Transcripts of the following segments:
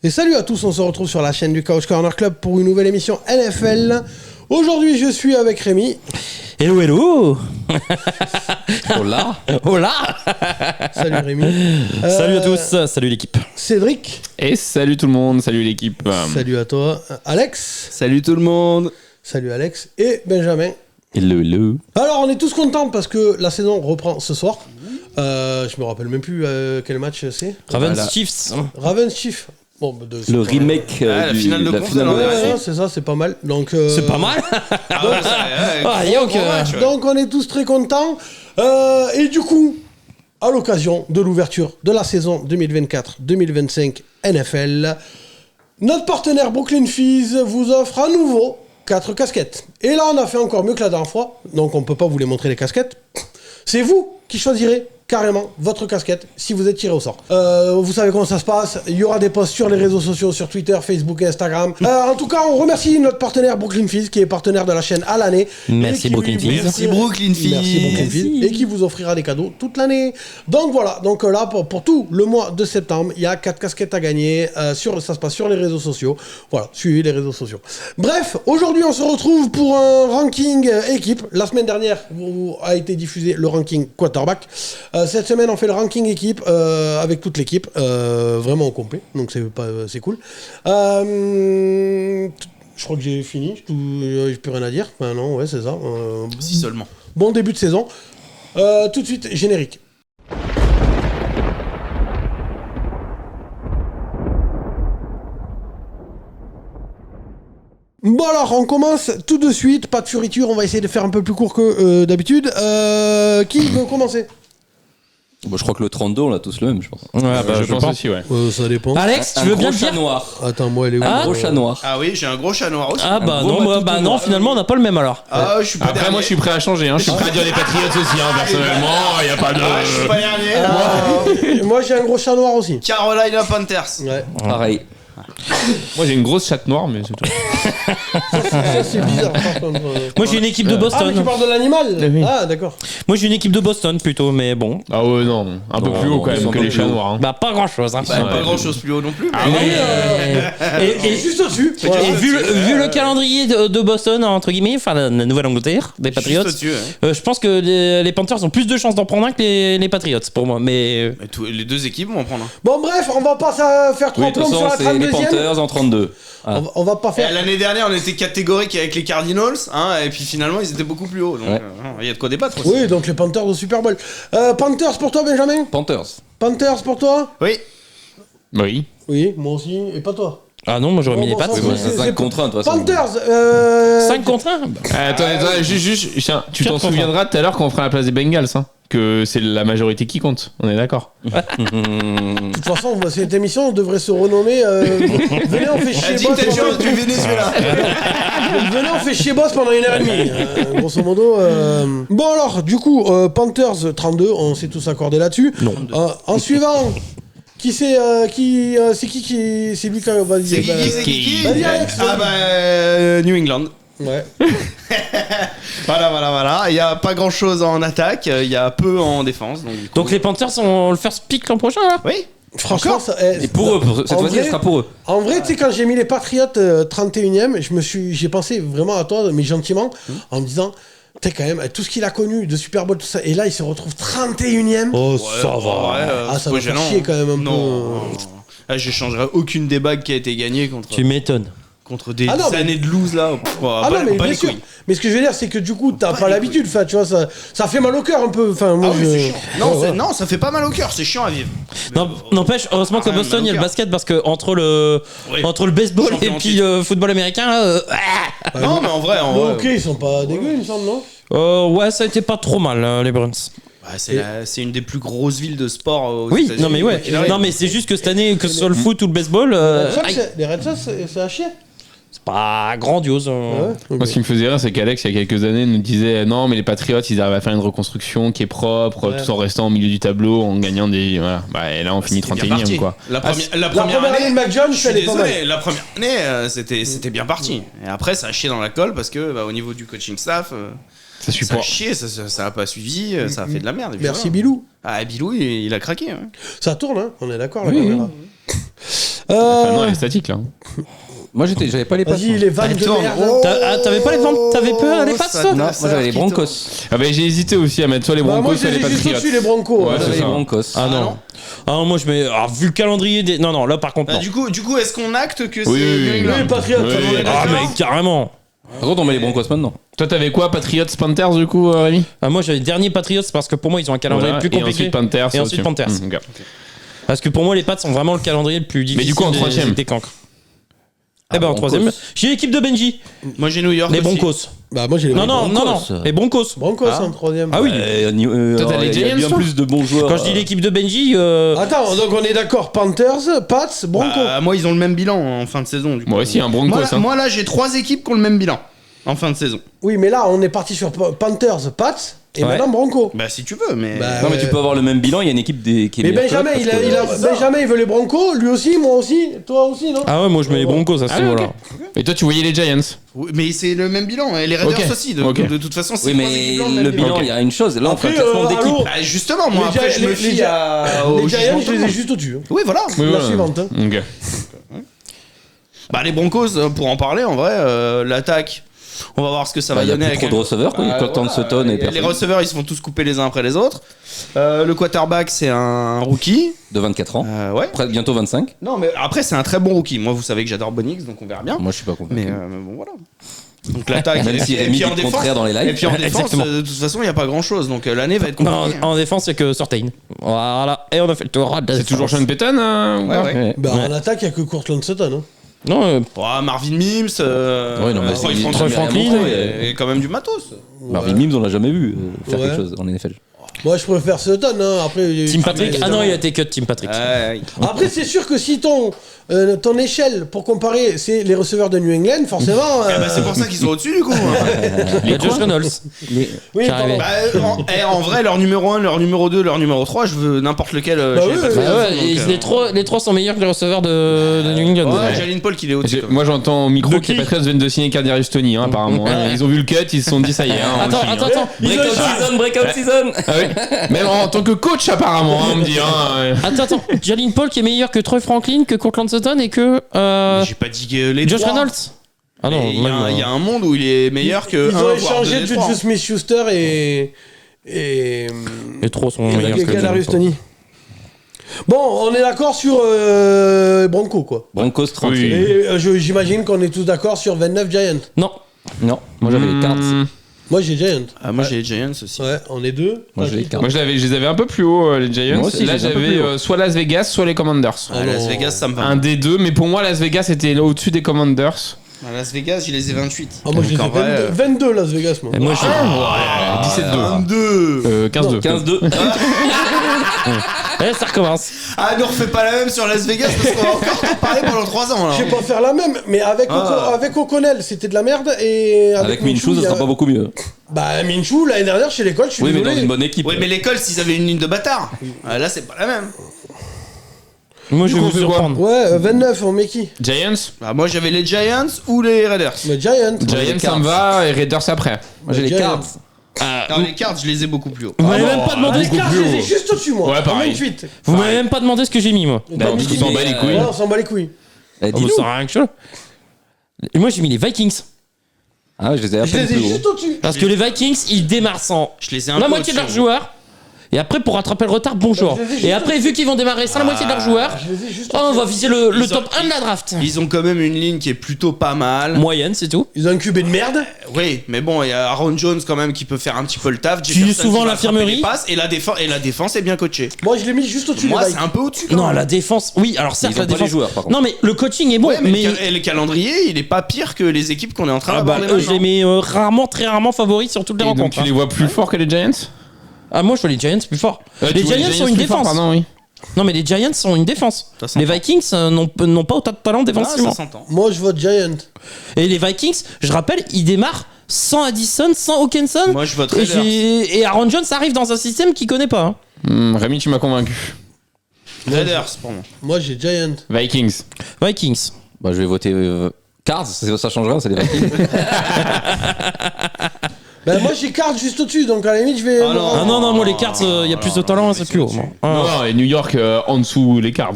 Et salut à tous, on se retrouve sur la chaîne du Couch Corner Club pour une nouvelle émission NFL. Aujourd'hui, je suis avec Rémi. Hello, hello. Hola. Hola. Salut Rémi. Salut à tous, salut l'équipe. Cédric. Et salut tout le monde, salut l'équipe. Salut à toi. Alex. Salut tout le monde. Salut Alex. Et Benjamin. Hello, hello. Alors, on est tous contents parce que la saison reprend ce soir. Je me rappelle même plus quel match c'est. Ravens Voilà. Chiefs. Ravens Chiefs. Bon, Le remake la finale de la conf finale de l'an de- dernier. ouais, c'est ça, c'est pas mal. Donc, C'est pas mal. Donc on est tous très contents. Et du coup, à l'occasion de l'ouverture de la saison 2024-2025 NFL, notre partenaire Brooklyn Fizz vous offre à nouveau 4 casquettes. Et là, on a fait encore mieux que la dernière fois. Donc on peut pas vous les montrer les casquettes. C'est vous qui choisirez carrément votre casquette si vous êtes tiré au sort. Vous savez comment ça se passe. Il y aura des posts sur les réseaux sociaux, sur Twitter, Facebook et Instagram. En tout cas, on remercie notre partenaire Brooklyn Fizz qui est partenaire de la chaîne à l'année. Merci Et qui Brooklyn Fizz. Merci Brooklyn Fizz. Merci Brooklyn Fizz. Merci. Et qui vous offrira des cadeaux toute l'année. Donc voilà, donc là pour tout le mois de septembre, il y a 4 casquettes à gagner. Ça se passe sur les réseaux sociaux. Voilà, suivez les réseaux sociaux. Bref, aujourd'hui on se retrouve pour un ranking équipe. La semaine dernière a été diffusé le ranking quarterback. Cette semaine on fait le ranking équipe avec toute l'équipe, vraiment au complet. Donc c'est cool. Je crois que j'ai fini. J'ai plus rien à dire. Non, ouais, c'est ça. Si seulement. Bon début de saison. Tout de suite, générique. Bon alors, on commence tout de suite. Pas de fioriture, on va essayer de faire un peu plus court que d'habitude. Qui veut commencer ? Bon, je crois que le 32, on l'a tous le même, je pense. Ouais, bah, je pense aussi, ouais. Ça dépend. Alex, tu Un veux gros bien le chat dire noir. Attends, moi, elle est où Un gros chat noir. Ah oui, j'ai un gros chat noir aussi. Ah bah gros non, matou bah tout non, noir. finalement on n'a pas le même alors. Ah, je suis pas Après, dernier. moi, je suis prêt à changer. Hein. Je suis prêt à dire les Patriots aussi, hein, personnellement. Il n'y a pas de. Ah, je suis pas dernier. Moi, j'ai un gros chat noir aussi. Carolina Panthers. Ouais. Pareil. Moi, j'ai une grosse chatte noire, mais c'est tout. Ça, c'est bizarre. Par contre. Moi j'ai une équipe de Ah, mais tu Boston. parles de l'animal. Oui. Ah, d'accord. Moi j'ai une équipe de Boston plutôt, mais bon. Ah ouais, non. Un peu Non, plus haut quand ils sont même que un peu les plus chats haut. noirs. Hein. Bah pas grand chose. Hein. Bah, Ouais. pas grand chose plus haut non plus. Ah mais- oui. Et Juste au-dessus. et vu le calendrier de Boston, entre guillemets, enfin la Nouvelle-Angleterre, des Patriots, Juste au-dessus, ouais. je pense que les Panthers ont plus de chances d'en prendre un que les Patriots pour moi. Mais Mais les deux équipes vont en prendre un. Bon, bref, on va pas faire Oui, trois de toute plombs sur façon, la c'est les 32e. Panthers en 32. Ah. On va pas Et faire. L'année dernière, on était catégorique avec les Cardinals, hein, et puis finalement, ils étaient beaucoup plus hauts. Donc, Ouais. il y a de quoi débattre aussi. Oui, donc les Panthers au Super Bowl. Panthers pour toi, Benjamin ? Panthers. Panthers pour toi ? Oui. Oui. Oui, moi aussi. Et pas toi ? ah non, moi j'aurais mis les Bon, pattes. ça, Oui, bon, c'est- c'est 5 contre 1 de toute façon. Panthers 5 contre 1 Attends, juste, tiens, tu t'en 4 contre souviendras tout à l'heure quand on fera la place des Bengals, hein, que c'est la majorité qui compte. On est d'accord. De toute façon, cette émission devrait se renommer Venez, on fait chier Boss. Dictature du Venezuela. Venez, on fait chier Boss pendant 1h30. Grosso modo. Bon, alors, du coup, Panthers 32, on s'est tous accordés là-dessus. Non. En suivant, c'est qui c'est lui qui va dire. C'est qui Vas-y, Alex. Ah bah, New England. Ouais. Voilà. Il y a pas grand chose en attaque, il y a peu en défense. Donc, du coup- Donc les Panthers ont le first pick l'an prochain là. Oui. Franchement, ça, Et pour eux, cette En fois-ci, vrai- ce sera pour eux. En vrai, tu sais, quand j'ai mis les Patriots 31e, j'ai pensé vraiment à toi, mais gentiment, en me disant, tu sais, quand même, tout ce qu'il a connu de Super Bowl, tout ça, et là, il se retrouve 31e. Oh, ça va. Ouais, Ça va faire chier quand même un peu. Non. Ah, j'échangerai aucune des bagues qui a été gagnée Tu m'étonnes. contre des Ah non, mais- années de loose là. Ah non, mais bien sûr. Mais ce que je veux dire, c'est que du coup, t'as pas l'habitude. Enfin, tu vois, ça fait mal au cœur un peu. Enfin, moi, Ah oui, je... c'est chiant. Non, Ouais, ouais. non, ça fait pas mal au cœur, c'est chiant à vivre. N'empêche, heureusement qu'à Ah, Boston il y a le mal au basket parce que entre le baseball Champion et en puis titre. le football américain là, Non, mais en vrai, Bon, ok, ils sont pas dégueux, il me semble, non ouais ça a été pas trop mal les Bruins. bah, c'est une des plus grosses villes de sport aux Oui, États-Unis, non mais ouais, quoi qu'il arrive. non mais c'est juste que cette année que ce soit le foot ou le baseball, Les Red Sox, c'est à chier. c'est pas grandiose. Ouais. Moi, ce qui me faisait rire, c'est qu'Alex, il y a quelques années, nous disait non, mais les Patriots, ils arrivent à faire une reconstruction qui est propre, Ouais. tout en restant au milieu du tableau, en gagnant des. Voilà. Bah, et là, on finit C'était bien 31ème, parti. quoi. La première, La première année de Mac Jones, je suis elle est pas mal. désolé, la première année, c'était bien parti. Et après, ça a chié dans la colle parce que, bah, au niveau du coaching staff, Ça suit ça a pas. chié, ça a pas suivi, ça a fait de la merde. et puis Merci voilà. Bilou. Ah, Bilou, il a craqué. Ouais. Ça tourne, hein, on est d'accord, la Oui, caméra. Enfin, non, elle est statique là. Moi, j'avais pas les Pats. Vas-y, les vannes de tourne. merde. T'avais pas les ventes, t'avais peur les Pats ça- toi Non, Ça moi j'avais les qui tourne. Broncos. Ah bah j'ai hésité aussi à mettre soit les Bah, Broncos moi, je soit les les ai juste Patriots. au-dessus, les Broncos. Ouais, hein. c'est J'avais les ça. Broncos. Ah non. Ah moi je mets. Alors vu le calendrier des. Non, là par contre non. Du coup, est-ce qu'on acte que c'est Oui, oui, New oui. England Les Patriots, Oui, ça oui. m'en est Ah d'accord. mais carrément. Par contre, on met les Broncos maintenant. Toi t'avais quoi, Patriots, Panthers du coup, Rémi? Ah, moi j'avais dernier Patriots parce que pour moi ils ont un calendrier Voilà, plus et compliqué. ensuite Panthers. Et ensuite au-dessus. Panthers. Ok. Parce que pour moi les Pats sont vraiment le calendrier le plus difficile. du coup, en troisième. des cancres. Eh ben en Broncos. troisième. J'ai l'équipe de Benji. Moi j'ai New York. Les aussi. Broncos. Bah, moi, j'ai les Non, non, Broncos. les Broncos. Broncos en troisième. Ah oui. Toi, t'as les il y a Giants, bien toi plus de bons joueurs. Quand je dis l'équipe de Benji, Attends, donc on est d'accord. Panthers, Pats, Broncos. Moi, ils ont le même bilan en fin de saison. Du coup. Moi aussi, un Broncos. Moi, hein. moi, là, j'ai 3 équipes qui ont le même bilan en fin de saison. Oui, mais là, on est parti sur Panthers, Pats et Ouais. maintenant Broncos. Bah, si tu veux, mais. Bah, Non, mais tu peux avoir le même bilan. Il y a une équipe qui est Mais meilleure que Benjamin, l'autre, parce que- Benjamin, il veut les Broncos, lui aussi, moi aussi, toi aussi, non? ah ouais, moi je mets les Broncos à ce Ah, niveau-là. ok. Et toi tu voyais les Giants? Oui, mais c'est le même bilan. Et les Raiders Ok. aussi. Ok. De toute façon, c'est Oui, trois équipes mais qui ont le même le bilan, Ok. il y a une chose. Là, on fait un Après, classement d'équipe. allô, Bah, justement, moi, Les après, Gi- je me les fie Gi- au Les Giants, jugement je de les ai tout le juste au-dessus. hein. monde. Oui, voilà. Oui, La voilà. suivante, hein. Ok. Bah, les Broncos, pour en parler, en vrai, l'attaque, on va voir ce que ça va Il y a donner plus avec trop de receveurs, quoi. Il y a Cortland Sutton et les personne. receveurs, ils se font tous couper les uns après les autres. Le quarterback, c'est un rookie. De 24 ans. Ouais. Bientôt 25. Non, mais après, c'est un très bon rookie. Moi, vous savez que j'adore Bonix, donc on verra bien. Moi, je suis pas convaincu. Mais bon, voilà. Donc l'attaque, Même si Rémi dit le contraire dans les lives. Et puis en défense, Exactement. de toute façon, il n'y a pas grand chose. Donc l'année va être Non, compliquée. en défense, il y a que Surtain. Voilà. Et on a fait le tour. C'est toujours Sean Payton ou Ouais, pas ouais. Ouais. Bah, Ouais. en attaque, il n'y a que Courtland Sutton. Hein. Non, Marvin Mims, Ouais, non, mais Troy c'est- Franklin, Troy Franklin, et quand même du matos. Marvin Mims, on l'a jamais vu faire Ouais. quelque chose en NFL. Moi, je préfère Sutton. Hein. Après, Tim Patrick. mais Ah non, il a évidemment. été cut, Tim Patrick. Après, c'est sûr que si ton échelle, pour comparer, c'est les receveurs de New England, forcément. C'est pour ça qu'ils sont au-dessus du coup. Il y a Josh Reynolds. Oui, qui est pardon. arrivé. En vrai, leur numéro 1, leur numéro 2, leur numéro 3, je veux n'importe lequel. Bah chez oui, les oui, Patriots, Bah ouais, donc, les trois sont meilleurs que les receveurs de New England. Ouais, Jalen Paul qu'il est au-dessus. quand même. Moi j'entends au micro De que les qui Patriots viennent de signer Kadarius Tony apparemment. hein. Ils ont vu le cut, ils se sont dit ça y est. hein, on le Attends, signe, hein. attends. Breakout season. Ah oui. Même en tant que coach apparemment, hein, on me dit. Hein, ouais. Attends. Jalen Paul qui est meilleur que Troy Franklin, que Courtland Sutton et que J'ai pas dit que les Josh trois. Reynolds. Ah non, Mais il y a même, un- il y a un monde où il est meilleur que. Ils un, ont voire échangé deux des trois. Juju Smith-Schuster et les trois sont meilleurs que Kadarius Jalen Paul. Tony. Bon, on est d'accord sur Bronco, quoi. Broncos 30. Oui. Et j'imagine qu'on est tous d'accord sur 29 Giants. Non. Non, moi j'avais les Cards. Moi, j'ai Giants. Moi j'ai les Giants aussi. Ouais, on est deux. Moi, j'ai les Tranquille. Cards. Moi je les avais un peu plus haut les Giants. Moi aussi, Là je les ai un peu j'avais plus haut. soit Las Vegas, soit les Commanders. À Las non. Vegas, ça me va. Un des deux, mais pour moi Las Vegas était au-dessus des Commanders. À Las Vegas, je les ai 28. Ah, moi, je les ai Donc, en vrai, 22 Las Vegas, moi. Et moi, j'ai. 17-2. 15-2. 15-2. Eh, ça recommence. Ah, ne refais pas la même sur Las Vegas parce qu'on va encore en parler pendant 3 ans là. Je vais pas faire la même, mais avec, avec O'Connell, c'était de la merde. Et Avec Minshew, ça il y a- sera pas beaucoup mieux. Bah, Minshew, l'année dernière, chez l'école, je suis Oui, mais dans désolé. une bonne équipe. Oui, mais l'école, s'ils avaient une ligne de bâtard, là c'est pas la même. Moi, je vais coup, vous on fait quoi surprendre. Ouais, 29, on met qui? Giants. Bah, moi j'avais les Giants ou les Raiders. Mais Giants. Giants ça Cards. me va et Raiders après. Moi j'ai les Giants. Cards. Non, les Cards, je les ai beaucoup plus haut. Vous m'avez bon, même pas demandé Les ce que cartes, je les ai juste au-dessus, moi. Ouais, pareil. 28. vous m'avez même pas demandé ce que j'ai mis, moi. T'as mis du coup, qui? s'en bat les couilles. Ouais, on s'en bat les couilles. Eh, Oh, dis-nous. ça sert à rien que je. Et moi, j'ai mis les Vikings. Ah ouais, je les ai à Je peine les ai plus haut. juste au-dessus. Parce que les Vikings, ils démarrent sans Je les ai un la peu moitié de leurs au-dessus. joueurs. Et après, pour rattraper le retard, bonjour. je les ai juste Et après, vu qu'ils vont démarrer sans la moitié de leurs joueurs, Je les ai juste oh, on au-dessus. va viser le Ils top ont- 1 de la draft. Ils ont quand même une ligne qui est plutôt pas mal. Moyenne, c'est tout. Ils ont un QB de merde. Oui, mais bon, il y a Aaron Jones quand même qui peut faire un petit peu le taf. Qui Jefferson est souvent qui va l'infirmerie. attraper les passes, et la défense est bien coachée. Moi, je l'ai mis juste au-dessus. Moi, les c'est Vikings. un peu au-dessus. quand Non, même. la défense, oui, alors certes, Ils ont la pas les défense. joueurs, par contre. Non, mais le coaching est bon, Ouais, mais mais. et le calendrier, il est pas pire que les équipes qu'on est en train Ah bah, d'aborder je les mets rarement, très rarement favoris sur toutes les Et donc rencontres. tu les vois plus forts que les Giants? Ah, moi, je vois les Giants plus forts. Tu Les vois Giants sont une plus forts, défense. pardon, oui. Non, mais les Giants sont une défense. Ça s'entend. Les Vikings n'ont pas autant de talent Ah, défensivement. ça s'entend. Moi, je vote Giants. Et les Vikings, je rappelle, ils démarrent sans Addison, sans Hawkinson. Moi, je vote et, Raiders. et Aaron Jones arrive dans un système qu'il connaît pas. hein. Rémi, tu m'as convaincu. Raiders pour moi. Moi, j'ai Giants. Vikings. Vikings. Bah, je vais voter Cards, ça change rien, c'est les Vikings. Bah, moi, j'ai Cards juste au-dessus, donc à la limite, je vais. Ah non. Ah non, non, moi les cartes, il y a plus de talent, c'est plus haut. moi. Ah, Non, non, et New York en dessous les Cards.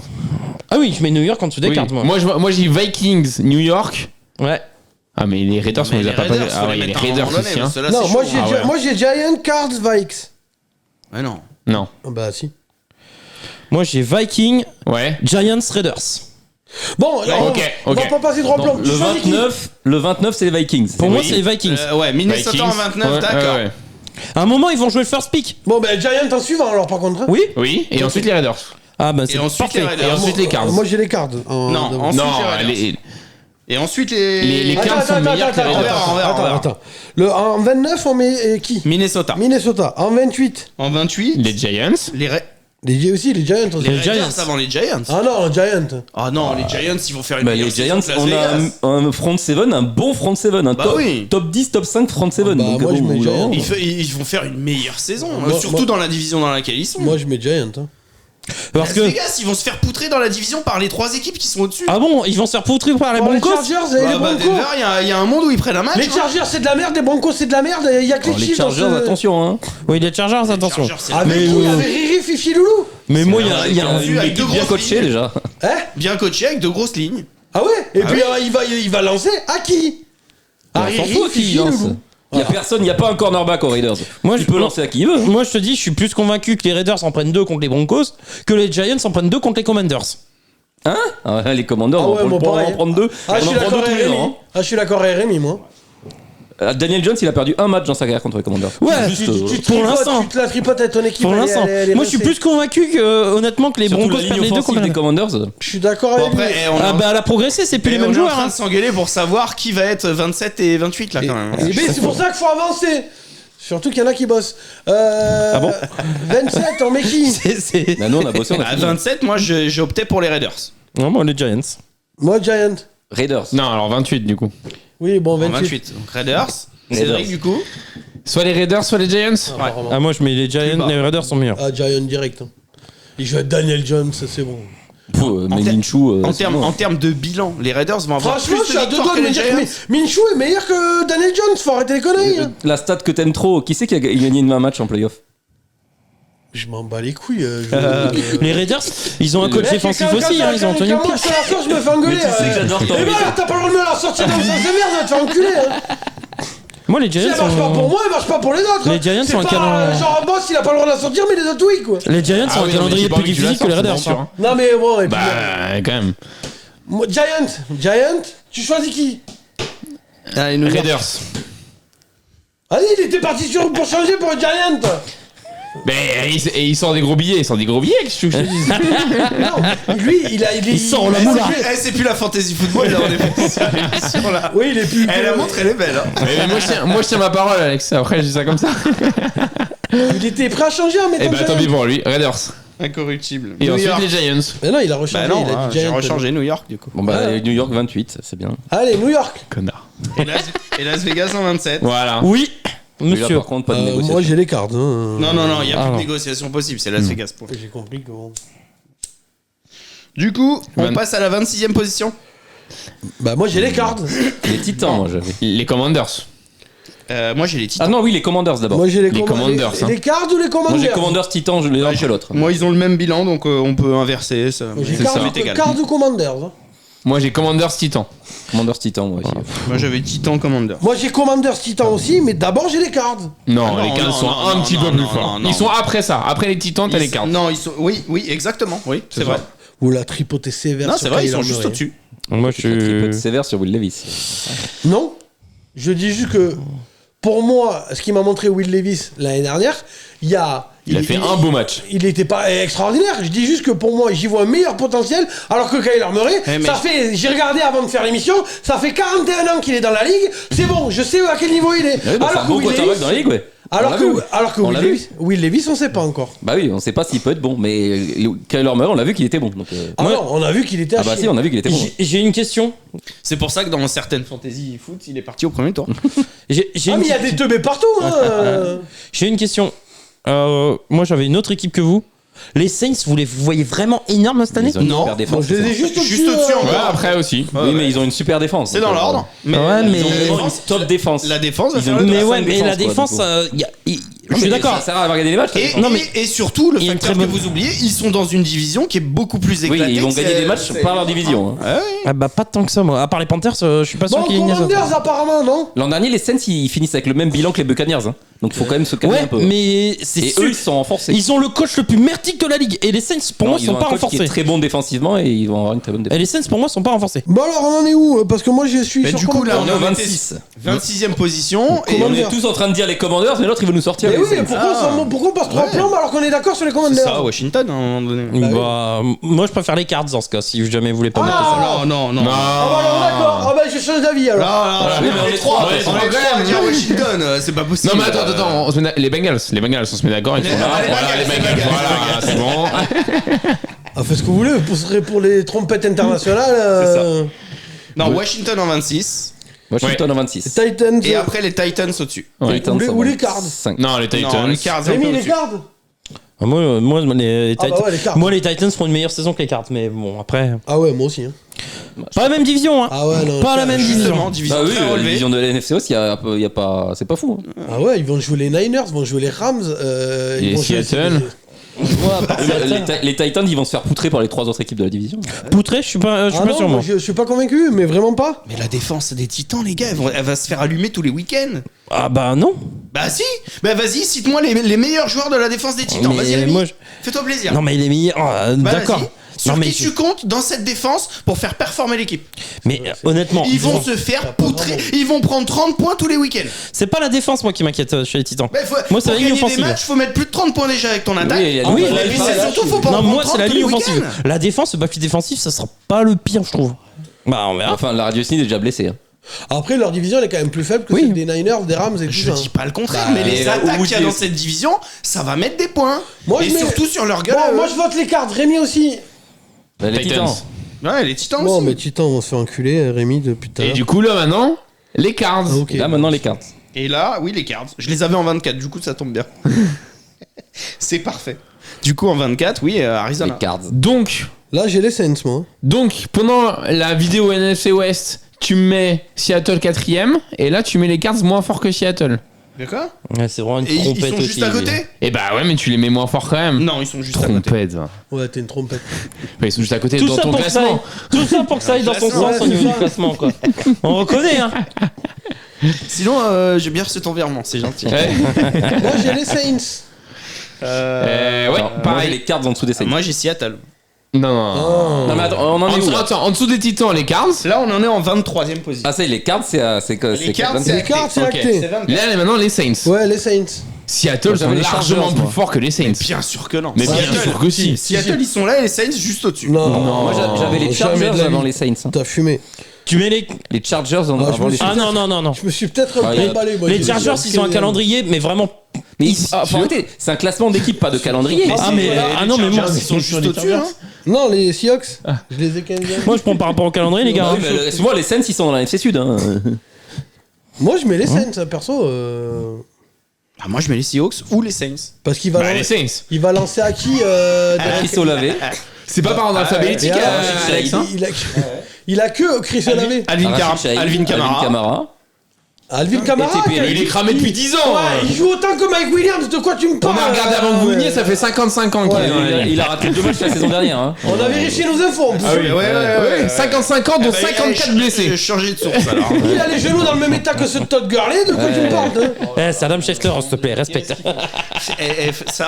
Ah oui, je mets New York en dessous des Oui. cartes, moi. Moi, j'ai Vikings, New York. Ouais. Ah, mais les Raiders, on Mais les a pas passés. Raiders, faut Ah, ouais, les il y a les mettre à un Raiders moment donné, aussi. parce Hein. que là, Non, c'est moi chaud, j'ai, hein. Ah ouais. moi j'ai Giants, Cards, Vikes. Ouais, non. Non. Ah bah si. Moi, j'ai Viking, Ouais. Giants, Raiders. Bon, alors, ok, on va ok. pas passer 3 Non, plombs. Tu le choisis qui 29, c'est les Vikings. Pour moi, Oui. c'est les Vikings. Ouais, Minnesota Vikings. en 29, Ouais, d'accord. ouais. À un moment, ils vont jouer le first pick. Bon, ben Giants en suivant alors par contre. Hein. Oui. Oui, et ensuite les Raiders. Ah bah c'est Et ensuite parfait. les Raiders. Et ensuite les Cards. Moi j'ai les Cards. Non, ensuite Non, les Raiders. les- Et ensuite les... Les Cards sont meilleurs que les Raiders. On verra. Attends. En 29, on met qui Minnesota. Minnesota. En 28, En 28, Les Giants. les aussi, les Giants. aussi. Raiders Giants. avant les Giants. Ah non, Giants. Ah non, les Giants, ils vont faire une Bah, meilleure les saison Giants, que Las on Vegas. a un front 7, un bon front 7, un Bah top, oui. top 10, top 5 front 7. Bah, donc, moi, je mets Giants. Ils vont faire une meilleure saison, Moi- surtout moi- dans la division dans laquelle ils sont. Moi je mets Giants. Hein. Parce Las que Vegas, ils vont se faire poutrer dans la division par les 3 équipes qui sont au-dessus. ah bon, ils vont se faire poutrer par les Bon, les Broncos. Chargers et les Bah, Broncos. Denver, il y a un monde où ils prennent un match. Les hein. Chargers c'est de la merde, les Broncos c'est de la merde. Il y a que les Les Chiefs dans Chargers, ce- attention, hein. Oui, les Chargers, attention. Chargers, c'est Avec qui Avec Riri, Fifi, Loulou. Mais moi, il y vrai, a un. vu avec Une deux équipe bien grosses coachée lignes. déjà. Hein Bien coaché avec de grosses lignes. Ah ouais. Et Ah puis oui. il va lancer à qui À On s'en Riri, fout qui Fifi, lance. Loulou. Il y a personne, il y a pas un cornerback aux Raiders. Moi, Tu je peux lancer à qui il veut. Moi, je te dis, je suis plus convaincu que les Raiders en prennent 2 contre les Broncos que les Giants en prennent 2 contre les Commanders. Hein ah, les Commanders, Ah on ouais, moi, va pareil. en prendre 2. Ah, je On suis en prend d'accord 2 tous avec les Rémi. ans. Ah, je suis d'accord avec Rémi, moi. Daniel Jones, il a perdu un match dans sa carrière contre les Commanders. Ouais, Juste, Tu pour l'instant. Tu te la tripotes à ton équipe. Pour elle est- l'instant. elle est Moi, je suis rincée. plus convaincu que, honnêtement, que les surtout Broncos la perdent ligne les 2 contre offensive les des Commanders. Je suis d'accord Bon, avec lui. après, on Ah bah, elle a progressé, c'est plus les mêmes on est en joueurs. train Hein. de s'engueuler pour savoir qui va être 27 et 28 là quand même. Eh ben, c'est pour ça qu'il faut avancer. Surtout qu'il y en a qui bossent. Ah bon 27, on met qui C'est. Bah, nous, on a bossé, on a À fini. 27, moi j'ai opté pour les Raiders. Non, moi, les Giants. Moi, Giant. Raiders. Non, alors 28 du coup. Oui, bon, En 28. 28. Donc Raiders. Cédric du coup. Soit les Raiders, soit les Giants. Ah, vraiment. Ah, moi, je mets les Giants, les Raiders sont meilleurs. Ah, Giant direct. Hein. Il joue à Daniel Jones, c'est bon. Mais ter- Minshew, En c'est termes bon. en termes de bilan, les Raiders vont avoir Franchement, je plus suis de à deux victoires doigts que de me les dire Giants. que Minshew est meilleur que Daniel Jones. Faut arrêter les conneries. Hein. La stat que t'aimes trop, qui c'est qui a gagné un match en playoff? Je m'en bats les couilles. Les Raiders, ils ont un coach Mec, défensif quand- aussi, quand- hein, ils ont quand- tenu quand le moi je fais la sauce, je me fais engueuler. Mais tu sais que j'adore ton Eh ben là, t'as pas le droit de me la sortir dans le sens sévère, tu vas te faire enculer. Hein. Moi, les Si Giants elle marche pas pour sont. moi, elle marche pas pour les autres. Les hein. Giants C'est sont un pas, calendrier. genre un boss, il a pas le droit de la sortir, mais les autres, oui, quoi. Les Giants sont un calendrier plus difficile que les Raiders. Hein. Non, mais bon, et puis. Bah, quand même. Moi, Giant, tu choisis qui Allez, New York. Raiders. Allez, il était parti pour changer pour un Giant. Mais il sort des gros billets, qu'est-ce que je te dise. Non, lui, il sort la Eh, moula. c'est plus la fantasy football là, on est plus sur l'émission là. Oui, il est plus. Eh, la montre elle est belle. Hein. Mais moi je tiens ma parole, Alex. Après, je dis ça comme ça. Il était prêt à changer en mettant Eh bah, tant Giant. pis pour lui. Raiders. Incorruptible. Et New ensuite York. les Giants. Mais non, il a rechangé. Bah non, il a hein, dit j'ai Giant. rechangé New York du coup. Bon, bah, Ah. New York 28, c'est bien. Allez, New York. Connard. Et Las Vegas en 27. Voilà. Oui, Mais là, monsieur. par contre, pas de négociation. Moi, j'ai les cartes. Hein. Non, il n'y a Ah, plus non. de négociation possible, c'est Las Vegas. Point. J'ai compris que bon. Du coup, on Van- passe à la 26e position. Bah, moi, j'ai les cartes. Les Titans, moi, j'avais. Les Commanders. Moi j'ai les Titans. Ah non, oui, les Commanders d'abord. Moi, j'ai les, Les Commanders, Les, hein. les cartes ou les Moi, Commanders j'ai Commanders Titans, je l'ai l'un chez l'autre. Moi ils ont le même bilan donc on peut inverser. Ça. Moi, j'ai C'est cartes, ça. C'est égal. cartes ou Commanders. Hein. Moi j'ai Commanders Titan. Commanders Titans, moi aussi. Moi j'avais Titan Commander. Moi, j'ai Commanders Titan aussi, mais d'abord, j'ai les cartes. Non, Ah non, les Cards non, sont non, un non, petit non, peu plus non, forts. non, Ils sont après ça. Après les Titans, t'as les Cards. Non, ils sont. Oui, exactement. Oui, c'est vrai. Ou la tripotée sévère. Non, sur c'est vrai, ils Kyler sont juste Murray. au-dessus. Moi, Je suis un peu je suis. sévère sur Will Levis. Non. Je dis juste que, pour moi, ce qui m'a montré Will Levis l'année dernière, il a fait un beau match. Il n'était pas extraordinaire. Je dis juste que pour moi, j'y vois un meilleur potentiel. Alors que Kyler Murray, Eh, mais- ça fait, j'ai regardé avant de faire l'émission, ça fait 41 ans qu'il est dans la ligue. C'est bon, je sais à quel niveau il est. Ah oui, bah, c'est un bon quarterback dans la ligue, ouais. alors On que, l'a vu. alors que On Will l'a vu. Levis, Will Levis, on sait pas encore. Bah oui, on sait pas s'il peut être bon, mais Kyler Murray, on l'a vu qu'il était bon. Donc, Ah Moi- non, on a vu qu'il était à ah bah chier. si, on a vu qu'il était bon. J'ai une question. C'est pour ça que dans certaines fantasy foot, il est parti au premier tour. J'ai Ah, une... mais il y a des teubés partout. Hein. J'ai une question. Moi, j'avais une autre équipe que vous. Les Saints, vous les voyez vraiment énormes cette année? Ils ont une Non, super défense. Moi, je les ai juste Juste au-dessus hein. encore. Ouais, après aussi. Oui, mais ils ont une super défense. C'est dans l'ordre. Ouais, la- mais- ils ont Ils ont une défense- top défense. La défense va Ils faire ont le une- Mais taf. ouais, cinq mais la défenses, quoi, défense, du coup. Je suis d'accord. Ça sert à avoir gagné les matchs. Et, Non, mais- et surtout, le il y a une facteur très que bonne- vous oubliez, ils sont dans une division qui est beaucoup plus Oui, éclatée. ils vont que gagner c'est- des matchs c'est- par leur division. hein. Ah ouais. Ah bah pas tant que ça moi. À part les Panthers, je suis pas sûr Bon, qu'il y ait une Commanders, apparemment, non? L'an dernier, les Saints, ils finissent avec le même bilan que les Buccaneers. Donc il faut quand même se calmer Ouais, un peu. mais c'est Et sûr. eux, ils sont renforcés. Ils ont le coach le plus merdique de la ligue. Et les Saints, pour moi, ils sont ont pas un coach qui renforcés. est très bon défensivement et ils vont avoir une très bonne Et défense. les Saints, pour moi, sont pas renforcés. Bon, alors, on en est où? Parce que moi, je suis Mais sur du coup, là, Commanders. On est au était 26. 26e position. Et Et on Commanders. est tous en train de dire les Commanders, mais l'autre, il veut nous sortir Mais les oui, Saints. pourquoi on passe 3 plombes alors qu'on est d'accord sur les c'est Commanders? ça, Washington, à un moment donné. Bah, moi, je préfère les Cards dans ce cas, si jamais vous voulez pas mettre ça. Ah, non, non, non. Ah bah alors d'accord, ah bah je change d'avis alors. Oui, mais on est trois. Ouais, On est trois à dire Washington, c'est pas possible. Non mais attends, on se met les Bengals, on se met d'accord, ils sont là. les Voilà, Bengals, les Bengals, voilà, c'est bon. Ah, faites ce que vous voulez, vous pousserez pour les trompettes internationales. Non, Washington en 26. Washington en 26. Titans. Et après, les Titans au-dessus. Ouais. Titans ou les Cards. 5. Non, les Titans. Non, les Cards, un peu Rémi, les au-dessus. Cards. Moi, les Ah bah Titans, ouais, les Cards. moi, les Titans feront une meilleure saison que les Cards, mais bon, après. Ah ouais, moi aussi. Hein. Pas la même division, hein. Ah ouais, non. Pas la même Justement, division. division Bah oui, très la relevée. division de la NFC aussi, y a pas, c'est pas fou. hein. Ah ouais, ils vont jouer les Niners, ils vont jouer les Rams. Et ils vont jouer- Seattle. Les Titans, ils vont se faire poutrer par les 3 autres équipes de la division. Poutré, je suis pas Ah sûr, non, moi. moi, je suis pas convaincu, mais vraiment pas. Mais la défense des Titans, les gars, elle va se faire allumer tous les week-ends. Ah bah non. Bah si. Bah vas-y, cite-moi les meilleurs joueurs de la défense des Titans. Mais Vas-y, Rémi. moi, Fais-toi plaisir. Non, mais il est meilleur. Ah, Bah, d'accord. vas-y. Sur Non, mais qui tu comptes dans cette défense pour faire performer l'équipe? Mais honnêtement, Ils vont se faire poutrer. Ils vont prendre 30 points tous les week-ends. c'est pas la défense moi qui m'inquiète chez les Titans. Bah, Moi, c'est pour la ligne gagner des offensive. matchs, faut mettre plus de 30 points déjà avec ton attaque. Oui, Ah oui, la Et ligne puis c'est offensive. surtout, faut pas en Non, prendre moi 30 c'est la tous ligne les offensive. week-ends. La défense, le backfield défensif, ça sera pas le pire, je trouve. Bah on verra. Enfin, la Radio Sneed est déjà blessée. hein. Après, leur division elle est quand même plus faible que Oui. celle des Niners, des Rams et tout Je ça. dis pas le contraire, Bah, mais les et au attaques bout qu'il y a des- dans cette division, ça va mettre des points. Moi, Et je mets- surtout sur leur gueule. Bon, à eux. moi je vote les Cards, Rémi aussi. Bah, les Titans. Titans. Ouais, les Titans Bon, aussi. mais Titan, on se fait enculer, Rémi, depuis tout à Et l'heure. du coup là maintenant, les Cards. Ah, ok. Et là, maintenant, les cartes. Et là, oui, les Cards. Je les avais en 24, du coup, ça tombe bien. C'est parfait. Du coup, en 24, oui, Les Arizona. cards. Donc, Là, j'ai les Saints, moi. pendant la vidéo NFC West, tu mets Seattle 4ème et là tu mets les Cards moins fort que Seattle. D'accord. Ouais, c'est vraiment une Et ils trompette sont aussi. juste à côté? Et bah ouais, mais tu les mets moins fort quand même. Non, ils sont juste à côté. Trompette. Ouais, t'es une trompette. Ils sont juste à côté Tout dans ça ton pour que ça classement. aille, tout ça pour que ça aille dans son Classement, sens au ouais, niveau c'est du ça. classement quoi. On reconnaît hein. Sinon, j'ai bien reçu ton virement, c'est gentil. Ouais. Moi, j'ai les Saints. Ouais, Alors, moi, j'ai pareil. les cards en dessous des Saints. Moi, j'ai Seattle. Non, non. Oh. Non, mais attends, on en est où là En dessous des Titans, les Cards. Là, on en est en 23e position. Ah, ça, y est, les cards, c'est Les cards, Les c'est Cards, c'est Ok. acté. C'est 24. Là, maintenant, les Saints. Ouais, les Saints. Seattle Moi, sont j'avais les largement Chargers, plus moi. forts que les Saints. Bien sûr que non. Mais bien Seattle, sûr que si. Seattle, ils sont là et les Saints juste au-dessus. Non, Moi, j'avais les jamais Chargers de la avant vie. les Saints. hein. T'as fumé. Tu mets les Les Chargers je avant me les suis- Ah Saints. non. Je me suis peut-être Ah, un peu emballé, moi. Les j'ai- Chargers ils ont un calendrier mais vraiment Mais faut arrêter, c'est un classement d'équipe, pas de calendrier. Ah mais non mais moi Ils sont juste au-dessus. Hein. Non, les Seahawks. Je les ai quand même bien. moi je prends par rapport au calendrier les gars. Ah oui, mais souvent les Saints ils sont dans la NFC Sud. Hein. Moi, je mets les Saints, perso. Ah, moi, je mets les Seahawks ou les Saints. Parce qu'il va, Bah, les Saints. il va lancer à qui Chris Olave. C'est pas par ordre alphabétique, Et alors, Alex. hein il a que Chris Olave. Alvin Kamara. Alvin Kamara. Et TPL. Il est cramé depuis 10 ans. Ouais, il joue autant que Mike Williams. De quoi tu me On parles a regardé avant que vous veniez, ça fait 55 ans qu'il Ouais, est dans la ligue. Il a raté 2 matchs la saison dernière. Hein. On a vérifié nos infos. en plus. Ouais, 55 ans, dont 54 blessés. J'ai changé de source alors. Il a les genoux dans le même état que ce Todd Gurley. De quoi tu me parles Eh, c'est Adam Schefter s'il te plaît respecte.